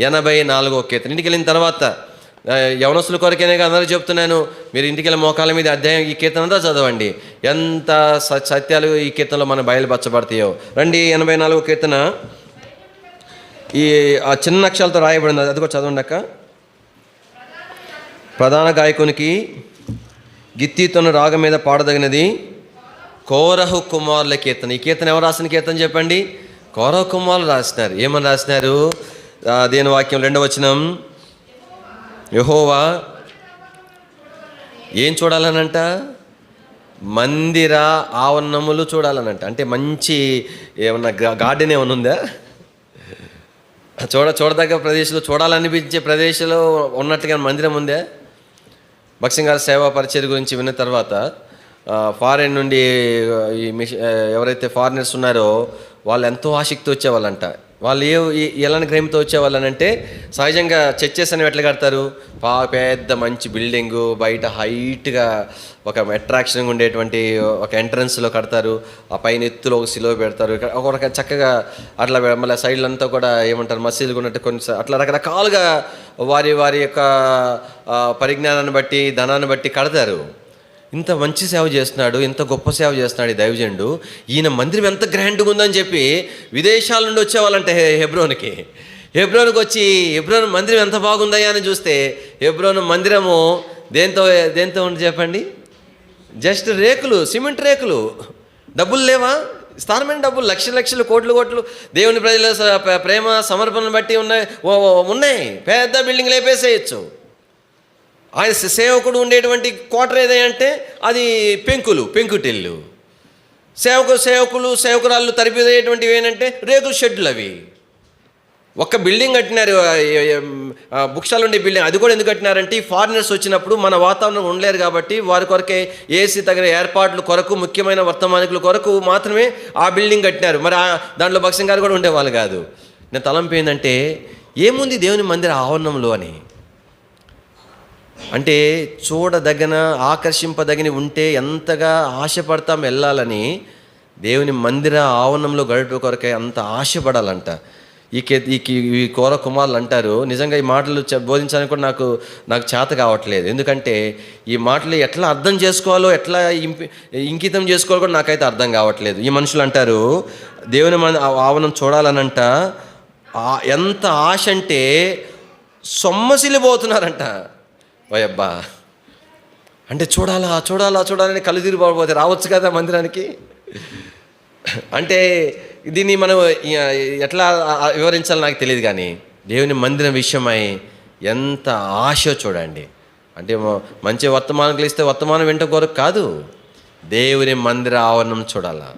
84వ కీర్తన. ఇంటికి వెళ్ళిన తర్వాత యవనస్తుల కొరకేనే అందరూ చెప్తున్నాను, మీరు ఇంటికి వెళ్ళిన మోకాల మీద అధ్యాయం ఈ కీర్తన అంతా చదవండి. ఎంత సత్యాలు ఈ కీర్తనలో మనం బయలుపరచబడతాయో. రండి, 84వ కీర్తన ఈ ఆ చిన్న అక్షరాలతో రాయబడింది, అది కూడా చదవండి అక్క. ప్రధాన గాయకునికి గిత్తీతోను రాగం మీద పాడదగినది కోరహు కుమారుల కీర్తన. ఈ కీర్తన ఎవరు రాసిన కీర్తన చెప్పండి? కోరహు కుమారులు రాసినారు. ఏమని రాసినారు? దేని వాక్యం 2వ వచనం, యెహోవా ఏం చూడాలనంట? మందిర ఆవరణములు చూడాలనంట. అంటే మంచి ఏమన్నా గార్డెన్ ఏమన్నా ఉందా? చూడదగ్గ ప్రదేశంలో, చూడాలనిపించే ప్రదేశంలో ఉన్నట్టుగా మందిరం ఉందా? భక్సింగ్ గారి సేవా పరిచయం గురించి విన్న తర్వాత ఫారెన్ నుండి ఈ ఎవరైతే ఫారినర్స్ ఉన్నారో వాళ్ళు ఎంతో ఆసక్తి వచ్చేవాళ్ళంట. వాళ్ళు ఎలాంటి గ్రహింతో వచ్చేవాళ్ళనంటే, సహజంగా చర్చెస్ అనేవి ఎట్లా కడతారు? పెద్ద మంచి బిల్డింగు, బయట హైట్గా ఒక అట్రాక్షన్గా ఉండేటువంటి ఒక ఎంట్రన్స్లో కడతారు. ఆ పైన ఎత్తులో ఒక సిలువ పెడతారు. ఒక చక్కగా అట్లా మళ్ళీ సైడ్లంతా కూడా ఏమంటారు, మసీదులు ఉన్నట్టు కొన్ని అట్లా రకరకాలుగా వారి యొక్క పరిజ్ఞానాన్ని బట్టి, ధనాన్ని బట్టి కడతారు. ఇంత మంచి సేవ చేస్తున్నాడు, ఇంత గొప్ప సేవ చేస్తున్నాడు ఈ దైవజనుడు, ఈయన మందిరం ఎంత గ్రాండ్గా ఉందని చెప్పి విదేశాల నుండి వచ్చేవాళ్ళంటే హెబ్రోన్కి వచ్చి హెబ్రోన్ మందిరం ఎంత బాగుందయ్యా అని చూస్తే హెబ్రోన్ మందిరము దేంతో ఉంది చెప్పండి? జస్ట్ రేకులు, సిమెంట్ రేకులు. డబ్బులు లేవా? స్థానమైన డబ్బులు, లక్షలు కోట్లు దేవుని ప్రజల ప్రేమ సమర్పణను బట్టి ఉన్నాయి. పెద్ద బిల్డింగ్ లేపేసేయచ్చు. ఆయన సేవకుడు ఉండేటువంటి క్వార్టర్ ఏదంటే అది పెంకుటిల్లు. సేవకురాళ్ళు తరిపేటువంటివి ఏంటంటే రేకుల షెడ్లు. అవి ఒక్క బిల్డింగ్ కట్టినారు, బుక్ స్టాల్ ఉండే బిల్డింగ్. అది కూడా ఎందుకు కట్టినారంటే ఈ ఫారినర్స్ వచ్చినప్పుడు మన వాతావరణం ఉండలేరు కాబట్టి వారి కొరకే ఏసీ తగిన ఏర్పాట్ల కొరకు, ముఖ్యమైన వర్తమానికుల కొరకు మాత్రమే ఆ బిల్డింగ్ కట్టినారు. మరి దాంట్లో భక్సింగ్ గారు కూడా ఉండేవాళ్ళు కాదు. నేను తలంపు ఏంటంటే ఏముంది దేవుని మందిర ఆవరణంలో అని అంటే చూడదగిన, ఆకర్షింపదగిన ఉంటే ఎంతగా ఆశపడతాం వెళ్ళాలని. దేవుని మందిర ఆవరణంలో గడుపు కొరకే అంత ఆశపడాలంట. ఈ కోర కుమారులు అంటారు. నిజంగా ఈ మాటలు బోధించడానికి కూడా నాకు చేత కావట్లేదు. ఎందుకంటే ఈ మాటలు ఎట్లా అర్థం చేసుకోవాలో, ఎట్లా ఇంకితం చేసుకోవాలో కూడా నాకైతే అర్థం కావట్లేదు. ఈ మనుషులు అంటారు దేవుని ఆవరణం చూడాలనంట ఎంత ఆశ అంటే సొమ్మసిల్లిపోతున్నారంట. ఓయబ్బా, అంటే చూడాలని కళ్ళు తిరిగిపోతే రావచ్చు కదా మందిరానికి. అంటే దీన్ని మనం ఎట్లా వివరించాలో నాకు తెలియదు, కానీ దేవుని మందిరం విషయమై ఎంత ఆశ చూడండి. అంటే మంచి వర్తమానం ఇస్తే వర్తమానం వెంట కొరకు కాదు, దేవుని మందిర ఆవరణం చూడాలా,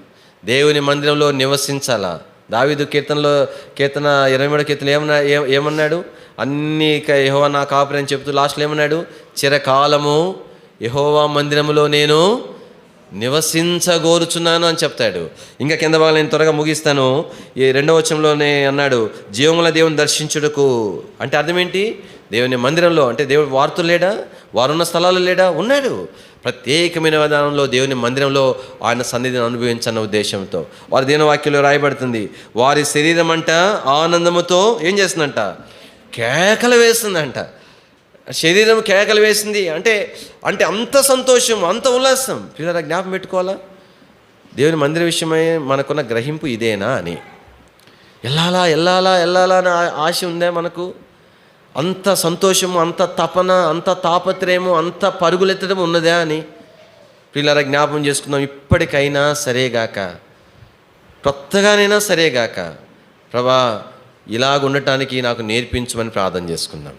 దేవుని మందిరంలో నివసించాలా. దావీదు కీర్తన 23 కీర్తన ఏమన్నాడు? అన్నీ యెహోవా నా కాపురి అని చెప్తూ లాస్ట్లో ఏమన్నాడు? చిరకాలము యెహోవా మందిరములో నేను నివసించగోరుచున్నాను అని చెప్తాడు. ఇంకా కింద భాగం నేను త్వరగా ముగిస్తాను. ఈ 2వ వచనంలోనే అన్నాడు జీవముల దేవుని దర్శించుటకు. అంటే అర్థం ఏంటి? దేవుని మందిరంలో అంటే దేవుడు వారితో లేడా? వారున్న స్థలాలు లేడా? ఉన్నాడు. ప్రత్యేకమైన విధానంలో దేవుని మందిరంలో ఆయన సన్నిధిని అనుభవించన్న ఉద్దేశంతో వారి దేవుని వాక్యంలో రాయబడుతుంది. వారి శరీరం అంట ఆనందముతో ఏం చేస్తుందంట? కేకలు వేస్తుందంట. శరీరం కేకలు వేసింది అంటే అంత సంతోషం, అంత ఉల్లాసం. పిల్లల జ్ఞాపకం పెట్టుకోవాలా, దేవుని మందిర విషయమై మనకున్న గ్రహింపు ఇదేనా అని. వెళ్ళాలా అని ఆశ ఉందా మనకు? అంత సంతోషము, అంత తపన, అంత తాపత్రయము, అంత పరుగులెత్తడం ఉన్నదా అని పిల్లల జ్ఞాపకం చేసుకుందాం. ఇప్పటికైనా సరేగాక, కొత్తగానైనా సరేగాక, ప్రభా ఇలాగ ఉండటానికి నాకు నేర్పించమని ప్రార్థన చేసుకుందాం.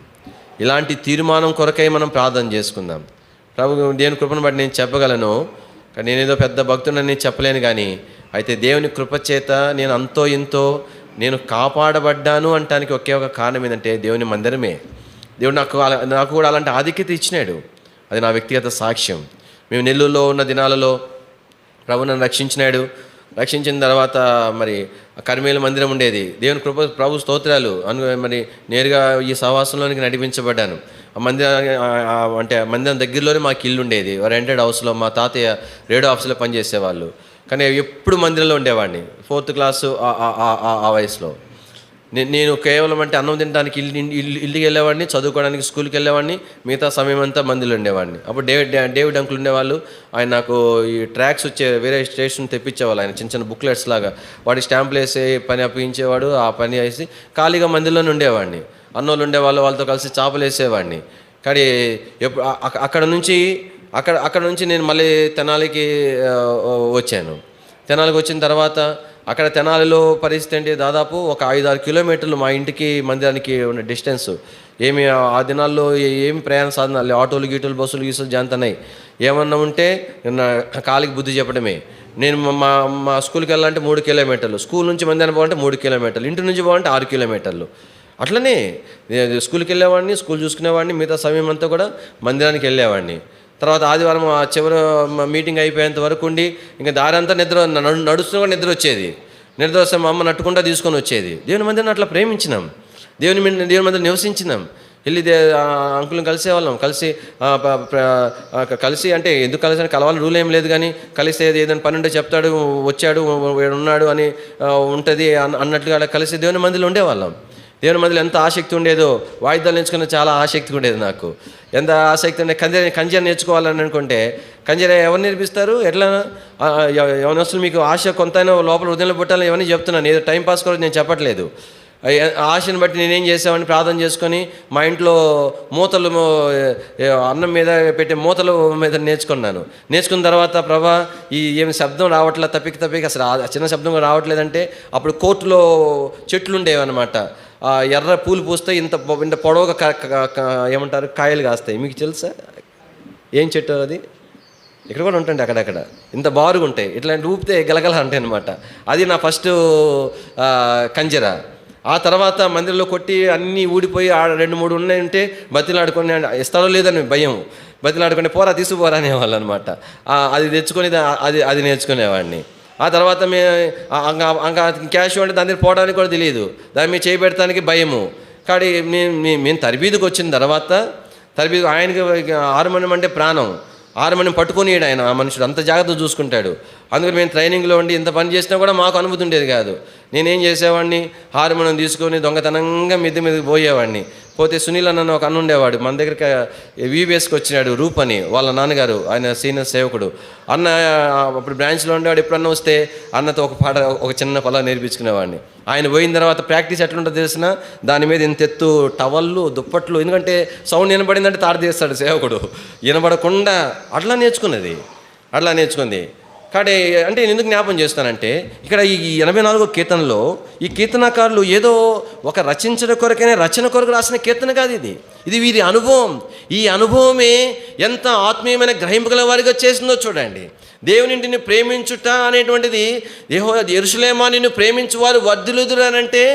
ఇలాంటి తీర్మానం కొరకై మనం ప్రార్థన చేసుకుందాం. ప్రభు దేవుని కృపను బట్టి నేను చెప్పగలను, కానీ నేనేదో పెద్ద భక్తుడని నేను చెప్పలేను. కానీ అయితే దేవుని కృపచేత నేను అంతో ఇంతో నేను కాపాడబడ్డాను అంటానికి ఒకే ఒక కారణం ఏంటంటే దేవుని మందిరమే. దేవుడు నాకు కూడా అలాంటి ఆధిక్యత ఇచ్చినాడు. అది నా వ్యక్తిగత సాక్ష్యం. మేము నెల్లూరులో ఉన్న దినాలలో ప్రభు నన్ను రక్షించిన తర్వాత మరి కర్మేలు మందిరం ఉండేది. దేవుని కృప, ప్రభు స్తోత్రాలు మరి నేరుగా ఈ సహవాసంలోనికి నడిపించబడ్డాను. ఆ మందిరం దగ్గరలోనే మాకు ఇల్లు ఉండేది. రెంటెడ్ హౌస్లో మా తాతయ్య రేడియో ఆఫీస్లో పనిచేసేవాళ్ళు. కానీ ఎప్పుడు మందిరంలో ఉండేవాడిని. 4th క్లాసు ఆ వయసులో నేను కేవలం అంటే అన్నం తినడానికి ఇల్లుకి వెళ్ళేవాడిని, చదువుకోవడానికి స్కూల్కి వెళ్ళేవాడిని, మిగతా సమయం అంతా మందిలో ఉండేవాడిని. అప్పుడు డేవిడ్ అంకుల్ ఉండేవాళ్ళు. ఆయన నాకు ఈ ట్రాక్స్ వచ్చే వేరే స్టేషన్ తెప్పించేవాళ్ళు. ఆయన చిన్న బుక్లెట్స్ లాగా వాడి స్టాంపులు వేసి పని అప్పించేవాడు. ఆ పని వేసి ఖాళీగా మందిలోనే ఉండేవాడిని. అన్నోళ్ళు ఉండేవాళ్ళు, వాళ్ళతో కలిసి చేపలు వేసేవాడిని. కానీ అక్కడ నుంచి నేను మళ్ళీ తెనాలికి వచ్చాను. తెనాలికి వచ్చిన తర్వాత అక్కడ తెనాలిలో పరిస్థితి అంటే దాదాపు ఒక 5-6 కిలోమీటర్లు మా ఇంటికి మందిరానికి ఉన్న డిస్టెన్స్. ఆ దినాల్లో ఏమి ప్రయాణ సాధనాలు, ఆటోలు గీటోలు బస్సులు జాంతన్నాయి. ఏమన్నా ఉంటే కాలికి బుద్ధి చెప్పడమే. నేను మా స్కూల్కి వెళ్ళాలంటే 3 కిలోమీటర్లు, స్కూల్ నుంచి మందిరానికి పోవాలంటే 3 కిలోమీటర్లు, ఇంటి నుంచి పోవాలంటే 6 కిలోమీటర్లు. అట్లనే స్కూల్కి వెళ్ళేవాడిని, స్కూల్ చూసుకునేవాడిని, మిగతా సమయం అంతా కూడా మందిరానికి వెళ్ళేవాడిని. తర్వాత ఆదివారం ఆ చివరి మీటింగ్ అయిపోయేంత వరకు ఉండి ఇంకా దారి అంతా నడుస్తూ కూడా నిద్ర వచ్చేది. నిద్ర వస్తే మా అమ్మ నట్టుకుంటా తీసుకొని వచ్చేది. దేవుని మందిరాన్ని అట్లా ప్రేమించినాం, దేవుని మందిరం నివసించినాం. వెళ్ళి అంకుల్ని కలిసేవాళ్ళం. కలిసి అంటే ఎందుకు కలిసి అని కలవాలి రూల్ ఏం లేదు, కానీ కలిస్తే ఏదైనా పని ఉంటే చెప్తాడు, వచ్చాడు ఉన్నాడు అని ఉంటుంది అన్నట్లుగా అలా కలిసి దేవుని మందిలో ఉండేవాళ్ళం. దేవుని మందిలో ఎంత ఆసక్తి ఉండేదో, వాయిద్యాలు నేర్చుకునే చాలా ఆసక్తి ఉండేది నాకు. ఎంత ఆసక్తి అంటే కంజర్ నేర్చుకోవాలని అనుకుంటే కంజర ఎవరు నేర్పిస్తారు? ఎట్లా యవనస్తులు మీకు ఆశ కొంతైనా లోపల హృదయంలో పుట్టాలని ఎవరిని చెప్తున్నాను, ఏదో టైంపాస్ కూడా నేను చెప్పట్లేదు. ఆశను బట్టి నేనేం చేసామని ప్రార్థన చేసుకొని మా ఇంట్లో మూతలు అన్నం మీద పెట్టే మూతల మీద నేర్చుకున్న తర్వాత ప్రభా ఈ ఏమి శబ్దం రావట్లేదు, తప్పికి అసలు చిన్న శబ్దం రావట్లేదంటే అప్పుడు కోర్టులో చెట్లు ఉండేవన్నమాట. ఎర్ర పూలు పూస్తే ఇంత పొడవుగా ఏమంటారు కాయలు కాస్తాయి. మీకు తెలుసా ఏం చెట్టు అది? ఇక్కడ కూడా ఉంటుంది అక్కడక్కడ, ఇంత బారుగా ఉంటాయి, ఇట్లాంటి ఊపితే గలగల అంటాయి అనమాట. అది నా ఫస్ట్ కంజర. ఆ తర్వాత మందిరంలో కొట్టి అన్నీ ఊడిపోయి 2-3 ఉన్నాయంటే బతిలాడుకొని ఇస్తాడో లేదని భయం, బతిలాడుకొని పోరా తీసుకుపోరా అనేవాళ్ళు అనమాట. అది తెచ్చుకొని అది నేర్చుకునేవాడిని. ఆ తర్వాత ఇంకా క్యాష్ అంటే దాని దగ్గర పోవడానికి కూడా తెలియదు, దాని మీద చేయి పెడతానికి భయము. కానీ మేము తరబీదుకి వచ్చిన తర్వాత ఆయనకి హార్మోనియం అంటే ప్రాణం. హార్మోనియం పట్టుకొనియాడు ఆయన, ఆ మనుషుడు అంత జాగ్రత్తగా చూసుకుంటాడు. అందుకని మేము ట్రైనింగ్లో ఉండి ఇంత పని చేసినా కూడా మాకు అనుమతి ఉండేది కాదు. నేనేం చేసేవాడిని, హార్మోనియం తీసుకొని దొంగతనంగా మీదకి పోయేవాడిని. పోతే సునీల్ అన్న ఒక అన్న ఉండేవాడు, మన దగ్గరికి వీబీఎస్కి వచ్చినాడు, రూప్ అని, వాళ్ళ నాన్నగారు, ఆయన సీనియర్ సేవకుడు. అన్న అప్పుడు బ్రాంచ్లో ఉండేవాడు. ఎప్పుడన్నా వస్తే అన్నతో ఒక చిన్న పొల నేర్పించుకునేవాడిని. ఆయన పోయిన తర్వాత ప్రాక్టీస్ ఎట్లుంటుందో తెలిసిన, దాని మీద ఇంత ఎత్తు టవళ్ళు దుప్పట్లు, ఎందుకంటే సౌండ్ వినబడిందంటే తాడు తీస్తాడు సేవకుడు, వినబడకుండా అట్లా నేర్చుకుంది. కాబట్టి అంటే నేను ఎందుకు జ్ఞాపం చేస్తానంటే, ఇక్కడ ఈ 84వ కీర్తనలో ఈ కీర్తనకారులు ఏదో ఒక రచించడం కొరకైనా రచన కొరకు రాసిన కీర్తన కాదు ఇది వీరి అనుభవం. ఈ అనుభవమే ఎంత ఆత్మీయమైన గ్రహింపగల వారిగా చేసిందో చూడండి. దేవునింటిని ప్రేమించుట అనేటువంటిది, యెరూషలేమా నిన్ను ప్రేమించు వారు వర్ధిల్లుదురు అని అంటే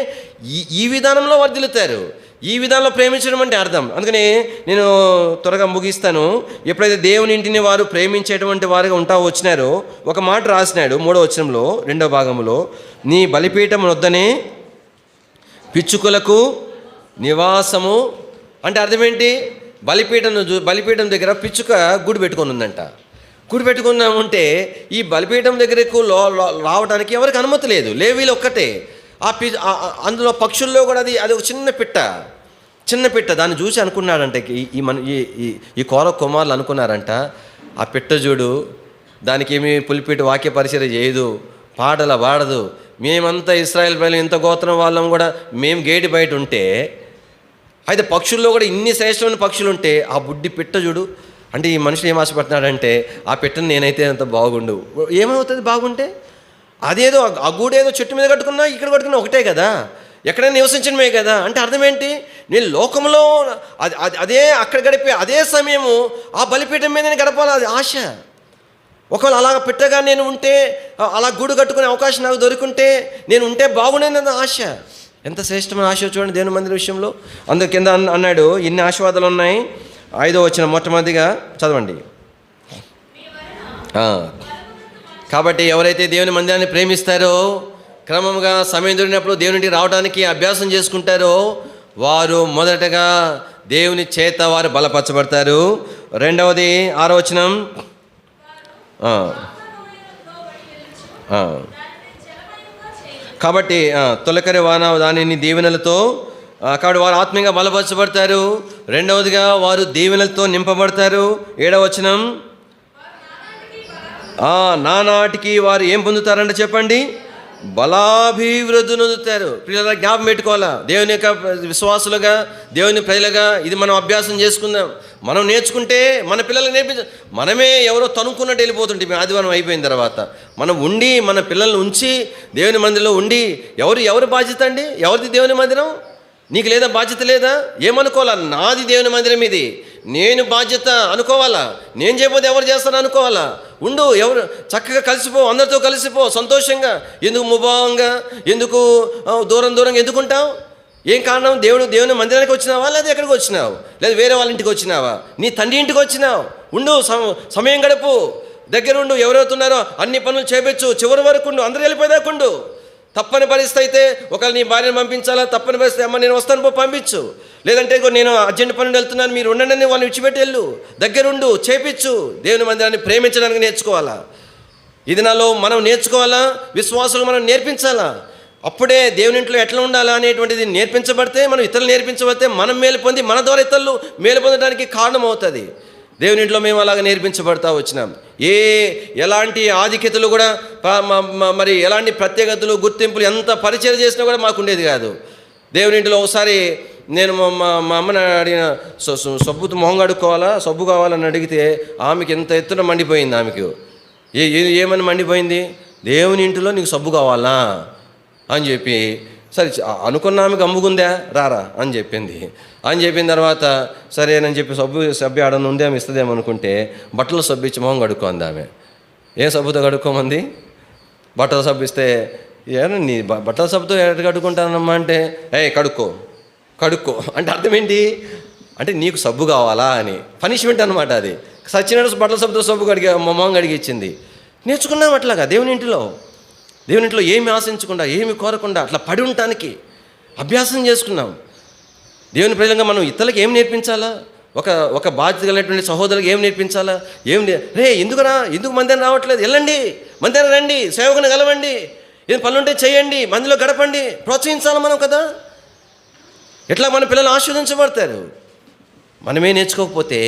ఈ విధానంలో వర్ధిల్లుతారు. ఈ విధానంలో ప్రేమించడం అంటే అర్థం. అందుకని నేను త్వరగా ముగిస్తాను. ఎప్పుడైతే దేవుని ఇంటిని వారు ప్రేమించేటువంటి వారుగా వచ్చినారో ఒక మాట రాసినాడు 3వ వచనంలో 2వ భాగంలో, నీ బలిపీఠం వద్దనే పిచ్చుకలకు నివాసము అంటే అర్థం ఏంటి? బలిపీఠం దగ్గర పిచ్చుక గూడు పెట్టుకొని ఉందంట. గూడు పెట్టుకున్నామంటే ఈ బలిపీఠం దగ్గరకు రావడానికి ఎవరికి అనుమతి లేదు, లేవీలు ఒక్కటే. అందులో పక్షుల్లో కూడా అది ఒక చిన్న పిట్ట దాన్ని చూసి అనుకున్నాడంట, ఈ కోర కుమారులు అనుకున్నారంట, ఆ పిట్ట చూడు, దానికి ఏమి పులిపిట్టు వాక్య పరిచయం చేయదు, పాటల పాడదు, మేమంతా ఇశ్రాయేల్ ప్రజలు ఇంత గోత్రం వాళ్ళం కూడా మేము గేటు బయట ఉంటే, అయితే పక్షుల్లో కూడా ఇన్ని శ్రేష్టమైన పక్షులు ఉంటే ఆ బుడ్డి పిట్ట చూడు అంటే ఈ మనుషులు ఏం ఆశపడుతున్నాడంటే, ఆ పిట్టను నేనైతే అంత బాగుండు. ఏమవుతుంది బాగుంటే? అదేదో ఆ గూడేదో చెట్టు మీద కట్టుకున్నా ఇక్కడ కట్టుకున్నా ఒకటే కదా, ఎక్కడైనా నివసించడమే కదా. అంటే అర్థం ఏంటి? నేను లోకంలో అదే అక్కడ గడిపే అదే సమయము ఆ బలిపీఠం మీద గడపాలి, అది ఆశ. ఒకవేళ అలాగ పెట్టగా నేను ఉంటే, అలా గూడు కట్టుకునే అవకాశం నాకు దొరికింటే నేను ఉంటే బాగుండేది ఆశ. ఎంత శ్రేష్టమైన ఆశ చూడండి దేవుని మందిర విషయంలో. అందుకు కింద అన్నాడు ఇన్ని ఆశీర్వాదాలు ఉన్నాయి. 5వ వచనం మొట్టమొదటిగా చదవండి. కాబట్టి ఎవరైతే దేవుని మందిరాన్ని ప్రేమిస్తారో, క్రమంగా సమయం దొరికినప్పుడు దేవునికి రావడానికి అభ్యాసం చేసుకుంటారో, వారు మొదటగా దేవుని చేత వారు బలపరచబడతారు. రెండవది 6వ వచనం, కాబట్టి తొలకరి వాన దానిని దీవెనలతో, కాబట్టి వారు ఆత్మీయంగా బలపరచబడతారు. రెండవదిగా వారు దీవెనలతో నింపబడతారు. 7వ వచనం, నానాటికి వారు ఏం పొందుతారంటే చెప్పండి, బలాభివృద్ధి నొందుతారు. పిల్లల జ్ఞాపం పెట్టుకోవాలా, దేవుని యొక్క విశ్వాసులుగా, దేవుని ప్రజలుగా ఇది మనం అభ్యాసం చేసుకుందాం. మనం నేర్చుకుంటే మన పిల్లలకు మనమే ఎవరో తనుక్కున్నట్టు వెళ్ళిపోతుంటే ఆదివారం అయిపోయిన తర్వాత మనం ఉండి మన పిల్లల్ని ఉంచి దేవుని మందిరంలో ఉండి, ఎవరు బాధ్యత అండి? ఎవరిది దేవుని మందిరం? నీకు లేదా బాధ్యత లేదా? ఏమనుకోవాలా? నాది దేవుని మందిరం, ఇది నేను బాధ్యత అనుకోవాలా. నేను చేయకపోతే ఎవరు చేస్తాను అనుకోవాలా. ఉండు, ఎవరు చక్కగా కలిసిపో, అందరితో కలిసిపో సంతోషంగా. ఎందుకు ముభావంగా, ఎందుకు దూరంగా ఎందుకుంటావు? ఏం కారణం? దేవుని మందిరానికి వచ్చినావా, లేదా ఎక్కడికి వచ్చినావు, లేదా వేరే వాళ్ళ ఇంటికి వచ్చినావా, నీ తండ్రి ఇంటికి వచ్చినావు? ఉండు, సమయం గడుపు, దగ్గరుండు. ఎవరెవరుతున్నారో అన్ని పనులు చేపించు, చివరి వరకు ఉండు, అందరూ వెళ్ళిపోయేదాకుండు. తప్పని పరిస్థితి అయితే ఒకవేళ నీ భార్యను పంపించాలా, తప్పని పరిస్థితి అమ్మ నేను వస్తాను పంపించు, లేదంటే నేను అర్జెంట్ పనులు వెళ్తున్నాను మీరు ఉండండి వాళ్ళని విడిచిపెట్టి వెళ్ళు, దగ్గరుండు, చేపించు. దేవుని మందిరాన్ని ప్రేమించడానికి నేర్చుకోవాలా. ఇది నాలో మనం నేర్చుకోవాలా, విశ్వాసులు మనం నేర్పించాలా. అప్పుడే దేవుని ఇంట్లో ఎట్లా ఉండాలా అనేటువంటిది నేర్పించబడితే, మనం ఇతరులు నేర్పించబడితే మనం మేలు పొంది మన ద్వారా ఇతరులు మేలు పొందడానికి కారణం అవుతుంది. దేవుని ఇంట్లో మేము అలాగ నేర్పించబడతా వచ్చినాం. ఎలాంటి ఆధిక్యతలు కూడా మరి ఎలాంటి ప్రత్యేకతలు గుర్తింపులు ఎంత పరిచయం చేసినా కూడా మాకు ఉండేది కాదు. దేవుని ఇంట్లో ఒకసారి నేను మా అమ్మని అడిగిన, సబ్బుతో మొహం కడుక్కోవాలా, సబ్బు కావాలని అడిగితే ఆమెకి ఎంత ఎత్తున మండిపోయింది. ఆమెకు ఏమని మండిపోయింది, దేవుని ఇంటిలో నీకు సబ్బు కావాలా అని చెప్పి, సరే అనుకున్న ఆమెకు అమ్ముకుందా రారా అని చెప్పింది. అని చెప్పిన తర్వాత సరేనని చెప్పి సబ్బు ఆడను ఉంది, ఆమె ఇస్తుందేమో అనుకుంటే బట్టల సబ్బు ఇచ్చి మొహం కడుక్కోంది. ఆమె ఏ సబ్బుతో కడుక్కోమంది, బట్టల సబ్బు ఇస్తే నీ బట్టల సబ్బుతో ఎక్కడ కడుక్కుంటానమ్మా అంటే, కడుక్కో అంటే అర్థం ఏంటి అంటే నీకు సబ్బు కావాలా అని పనిష్మెంట్ అనమాట. అది సచ్చినట్టు బట్టల సబ్బుతో సబ్బు మొహం కడిగిచ్చింది. నేర్చుకున్నాం అట్లాగా దేవుని ఇంట్లో ఏమి ఆశించకుండా ఏమి కోరకుండా అట్లా పడి ఉండటానికి అభ్యాసం చేసుకున్నాం. దేవుని ప్రజలంగా మనం ఇతరులకు ఏం నేర్పించాలా, ఒక బాధ్యత కలిగినటువంటి సహోదరులకు ఏం నేర్పించాలా, ఎందుకు మందిరం రావట్లేదు, వెళ్ళండి మందిరం రండి, సేవకుని కలవండి, ఏం పనులుంటే చేయండి, మందిలో గడపండి, ప్రోత్సహించాలి మనం కదా. ఎట్లా మన పిల్లలు ఆశీర్వదించబడతారు. మనమే నేర్చుకోకపోతే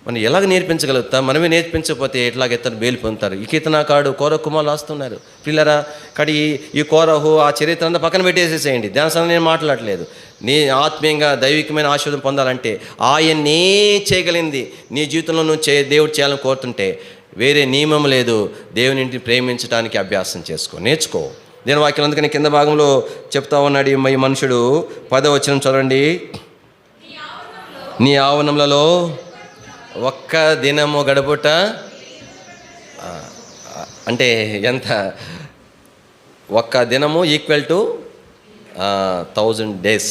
మనం ఎలాగ నేర్పించగలుగుతాం? మనమే నేర్పించకపోతే ఎట్లాగెత్తను బేలు పొందుతారు. ఈ కీర్తనాకారుడు కోరహు కుమారులు రాస్తున్నారు. పిల్లరా కానీ ఈ కోరహు ఆ చరిత్ర అంతా పక్కన పెట్టేసేసేయండి. దానిసంగా నేను మాట్లాడలేదు. నీ ఆత్మీయంగా దైవికమైన ఆశీర్వాదం పొందాలంటే ఆయన్నే చేయగలిగింది నీ జీవితంలో నువ్వు దేవుడు చేయాలని కోరుతుంటే వేరే నియమం లేదు. దేవుని ఇంటిని ప్రేమించడానికి అభ్యాసం నేర్చుకో. నేను వాక్యం అందుకని కింద భాగంలో చెప్తా ఉన్నాడు ఈ మనుషుడు. 10వ వచనం చదవండి. నీ ఆవరణములలో ఒక్క దినము గడుపుట అంటే ఎంత, ఒక్క దినము ఈక్వల్ టు 1000 days,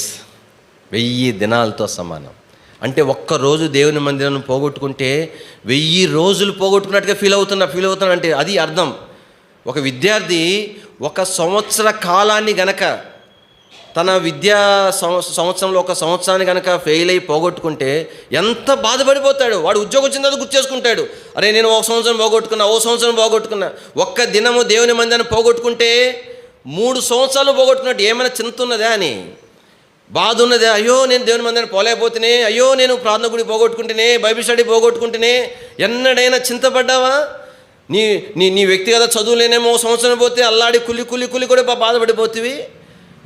1000 దినాలతో సమానం. అంటే ఒక్కరోజు దేవుని మందిరం పోగొట్టుకుంటే 1000 రోజులు పోగొట్టుకున్నట్టుగా ఫీల్ అవుతున్నా అంటే అది అర్థం. ఒక విద్యార్థి 1 సంవత్సర కాలాన్ని గనక తన విద్యా సంవత్సరంలో 1 సంవత్సరాన్ని కనుక ఫెయిల్ అయ్యి పోగొట్టుకుంటే ఎంత బాధపడిపోతాడు. వాడు ఉద్యోగం వచ్చిన తర్వాత గుర్తు చేసుకుంటాడు, అరే నేను 1 సంవత్సరం పోగొట్టుకున్నా. ఒక్క దినము దేవుని మందిరాన్ని పోగొట్టుకుంటే 3 సంవత్సరాలు పోగొట్టుకున్నట్టు. ఏమైనా చింత ఉన్నదా అని బాధ ఉన్నదా? అయ్యో నేను దేవుని మందిరాన్ని పోలేకపోతేనే, అయ్యో నేను ప్రార్థన గుడి పోగొట్టుకుంటేనే, బైబిల్ స్టడీ పోగొట్టుకుంటేనే ఎన్నడైనా చింతపడ్డావా? నీ వ్యక్తిగత చదువులేనేమో 1 సంవత్సరం పోతే అల్లాడి కులి కూడా బాధపడిపోతివి.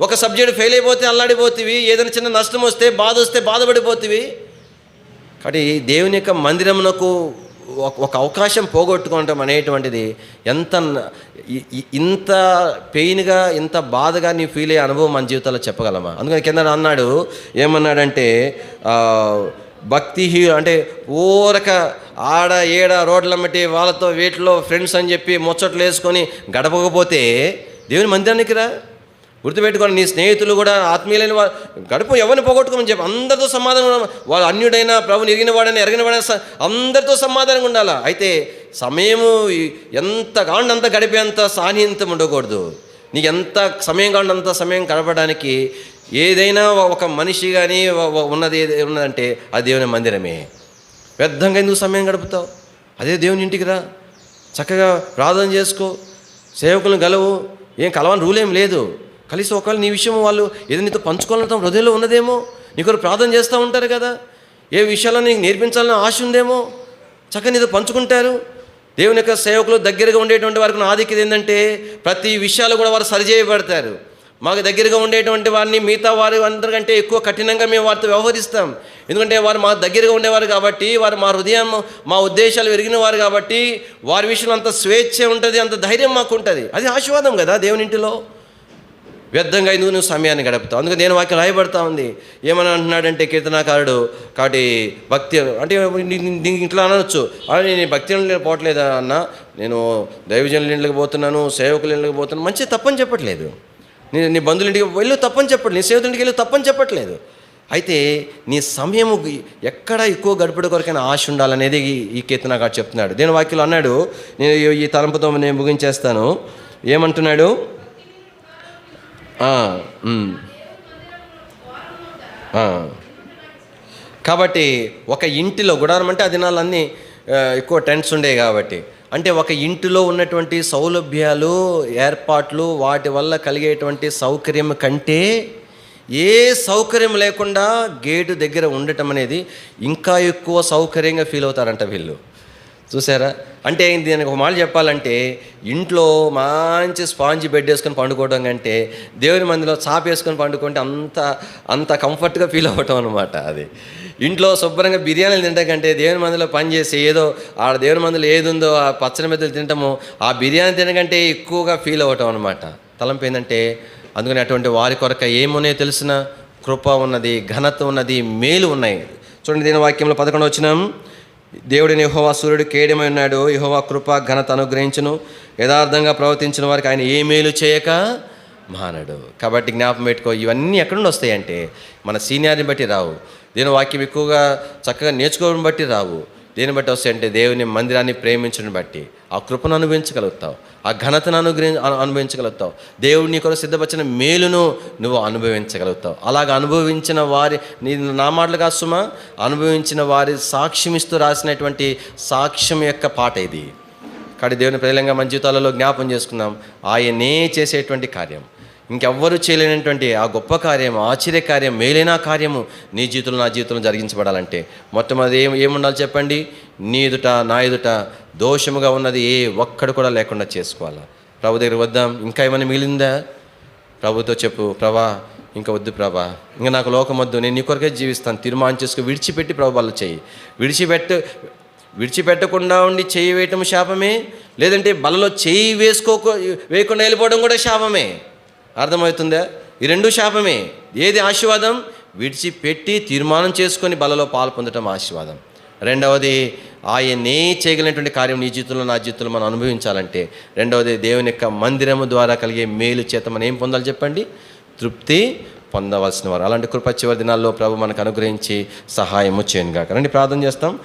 ఒక సబ్జెక్ట్ ఫెయిల్ అయిపోతే అల్లాడిపోతివి. ఏదైనా చిన్న నష్టం వస్తే బాధపడిపోతివి. కాబట్టి దేవుని యొక్క మందిరమునకు ఒక అవకాశం పోగొట్టుకోవటం అనేటువంటిది ఇంత పెయిన్గా, ఇంత బాధగా నీ ఫీల్ అయ్యే అనుభవం మన జీవితంలో చెప్పగలమా? అందుకని కింద అన్నాడు, ఏమన్నాడంటే భక్తిహీను అంటే ఊరక ఆడ ఏడ రోడ్లమ్మటి వాళ్ళతో వీటిలో ఫ్రెండ్స్ అని చెప్పి ముచ్చట్లు వేసుకొని గడపకపోతే దేవుని మందిరానికి రా. గుర్తుపెట్టుకొని నీ స్నేహితులు కూడా ఆత్మీయులైన గడుపు ఎవరిని పోగొట్టుకోమని చెప్పి అందరితో సమాధానం. వాళ్ళు అన్యుడైనా ప్రభుని ఎరిగినవాడైనా అందరితో సమాధానంగా ఉండాలా. అయితే సమయము ఎంత కావాలంటే అంత గడిపేంత సాన్నిహిత్యం ఉండకూడదు. నీకు ఎంత సమయం కావాలంటే అంత సమయం గడపడానికి ఏదైనా ఒక మనిషి కానీ ఉన్నదంటే అది దేవుని మందిరమే. వ్యర్థంగా ఎందుకు సమయం గడుపుతావు? అదే దేవుని ఇంటికి రా, చక్కగా ప్రార్థన చేసుకో, సేవకులను కలవు. ఏం కలవని రూల్ ఏం లేదు. కలిసి ఒకవేళ నీ విషయం వాళ్ళు ఏదో నీతో పంచుకోవాలంటే హృదయంలో ఉన్నదేమో, నీకు ప్రార్థన చేస్తూ ఉంటారు కదా, ఏ విషయాల్లో నీకు నేర్పించాలని ఆశ ఉందేమో, చక్కగా నీతో పంచుకుంటారు. దేవుని యొక్క సేవకులు దగ్గరగా ఉండేటువంటి వారికి ఆధిక్యత ఏంటంటే ప్రతి విషయాలు కూడా వారు సరిచేయబడతారు. మాకు దగ్గరగా ఉండేటువంటి వారిని మిగతా వారి అందరికంటే ఎక్కువ కఠినంగా మేము వారితో వ్యవహరిస్తాం. ఎందుకంటే వారు మా దగ్గరగా ఉండేవారు కాబట్టి, వారు మా హృదయం మా ఉద్దేశాలు ఎరిగిన వారు కాబట్టి వారి విషయంలో అంత స్వేచ్ఛ ఉంటుంది, అంత ధైర్యం మాకు ఉంటుంది. అది ఆశీర్వాదం కదా దేవుని ఇంటిలో. వ్యర్థంగా ఎందుకు నువ్వు సమయాన్ని గడుపుతావు? అందుకే నేను వాక్యం రాయబడతా ఉంది. ఏమని అంటున్నాడంటే కీర్తనాకారుడు, కాబట్టి భక్తి అంటే ఇంట్లో అనొచ్చు, అని నేను భక్తి పోవట్లేదా అన్న, నేను దైవజనుల ఇంట్లోకి పోతున్నాను, సేవకుల ఇంట్లోకి పోతున్నాను, మంచిగా తప్పని చెప్పట్లేదు. నీ బంధువుల ఇంటికి వెళ్ళు తప్పని చెప్పట్లేదు, నీ సేవకుల ఇంటికి వెళ్ళు తప్పని చెప్పట్లేదు. అయితే నీ సమయము ఎక్కడ ఎక్కువ గడుపుడు కొరకైనా ఆశ ఉండాలనేది ఈ కీర్తనాకారుడు చెప్తున్నాడు. దేని వాక్యంలో అన్నాడు, నేను ఈ తలంపుతో నేను ముగించేస్తాను. ఏమంటున్నాడు? కాబట్టి ఒక ఇంటిలో గుడారం అంటే ఆ దినాలన్నీ ఎక్కువ టెంట్స్ ఉండేవి కాబట్టి, అంటే ఒక ఇంటిలో ఉన్నటువంటి సౌలభ్యాలు ఏర్పాట్లు వాటి వల్ల కలిగేటువంటి సౌకర్యం కంటే ఏ సౌకర్యం లేకుండా గేటు దగ్గర ఉండటం అనేది ఇంకా ఎక్కువ సౌకర్యంగా ఫీల్ అవుతారంట వీళ్ళు. చూసారా? అంటే దీనికి ఒక మాట చెప్పాలంటే, ఇంట్లో మంచి స్పాంజ్ బెడ్ వేసుకొని పండుకోవడం కంటే దేవుని మందిలో చాప వేసుకొని పండుకుంటే అంత కంఫర్ట్గా ఫీల్ అవ్వటం అనమాట. అది ఇంట్లో శుభ్రంగా బిర్యానీలు తినడం కంటే దేవుని మందిలో పని చేసి ఏదో ఆడ దేవుని మందిలో ఏది ఉందో ఆ పచ్చని మెద్దలు తినటము, ఆ బిర్యానీ తినకంటే ఎక్కువగా ఫీల్ అవ్వటం అనమాట. తలంపు ఏంటంటే, అందుకని అటువంటి వారి కొరక ఏమున్నాయో తెలిసిన కృప ఉన్నది, ఘనత ఉన్నది, మేలు ఉన్నాయి. చూడండి, దీని వాక్యంలో 11 వచనం, దేవుడిని యెహోవా సూర్యుడు కేడమై ఉన్నాడు, యెహోవా కృప ఘనత అనుగ్రహించును, యథార్థంగా ప్రవర్తించిన వారికి ఆయన ఏ మేలు చేయక మానడు. కాబట్టి జ్ఞాపకం పెట్టుకో, ఇవన్నీ ఎక్కడి నుండి వస్తాయంటే మన సీనియర్ని బట్టి రావు, దీని వాక్యం ఎక్కువగా చక్కగా నేర్చుకోవడం బట్టి రావు. దేని బట్టి వస్తాయంటే దేవుని మందిరాన్ని ప్రేమించడం బట్టి ఆ కృపను అనుభవించగలుగుతావు, ఆ ఘనతను అనుభవించగలుగుతావు, దేవుడిని కొరకు సిద్ధపరిచిన మేలును నువ్వు అనుభవించగలుగుతావు. అలాగ అనుభవించిన వారి, నా మాటలు కాదు సుమా, అనుభవించిన వారి సాక్ష్యమిస్తూ రాసినటువంటి సాక్ష్యం యొక్క పాట ఇది. కాబట్టి దేవుని ప్రజలంగా మన జీవితాలలో జ్ఞాపం చేసుకుందాం, ఆయనే చేసేటువంటి కార్యం, ఇంకెవ్వరూ చేయలేనటువంటి ఆ గొప్ప కార్యం, ఆశ్చర్య కార్యం, మేలైన కార్యము నీ జీవితంలో నా జీవితంలో జరిగించబడాలంటే మొట్టమొదటి ఏముండాలి చెప్పండి? నీ ఎదుట నా ఎదుట దోషముగా ఉన్నది ఏ ఒక్కడు కూడా లేకుండా చేసుకోవాలా. ప్రభు దగ్గర వద్దాం. ఇంకా ఏమైనా మిగిలిందా? ప్రభుతో చెప్పు, ప్రభా ఇంకా వద్దు ప్రభా, ఇంకా నాకు లోకం వద్దు, నేను నీ కొరకే జీవిస్తాను తీర్మానం చేసుకో. విడిచిపెట్టి ప్రభు వల్ల చేయి. విడిచిపెట్టకుండా ఉండి చేయి వేయటం శాపమే, లేదంటే బలలో చేయి వేయకుండా వెళ్ళిపోవడం కూడా శాపమే. అర్థమవుతుందా? ఈ రెండు శాపమే. ఏది ఆశీర్వాదం? విడిచిపెట్టి తీర్మానం చేసుకొని బలలో పాలు పొందటం ఆశీర్వాదం. రెండవది, ఆయనే చేయగలిగినటువంటి కార్యం నీ జీవితంలో నా జీవితంలో మనం అనుభవించాలంటే రెండవది, దేవుని యొక్క మందిరము ద్వారా కలిగే మేలు చేత మనం ఏం పొందాలి చెప్పండి? తృప్తి పొందవలసిన వారు. అలాంటి కృప చివరి దినాల్లో ప్రభు మనకు అనుగ్రహించి సహాయము చేయను గాక. రండి ప్రార్థన చేస్తాం.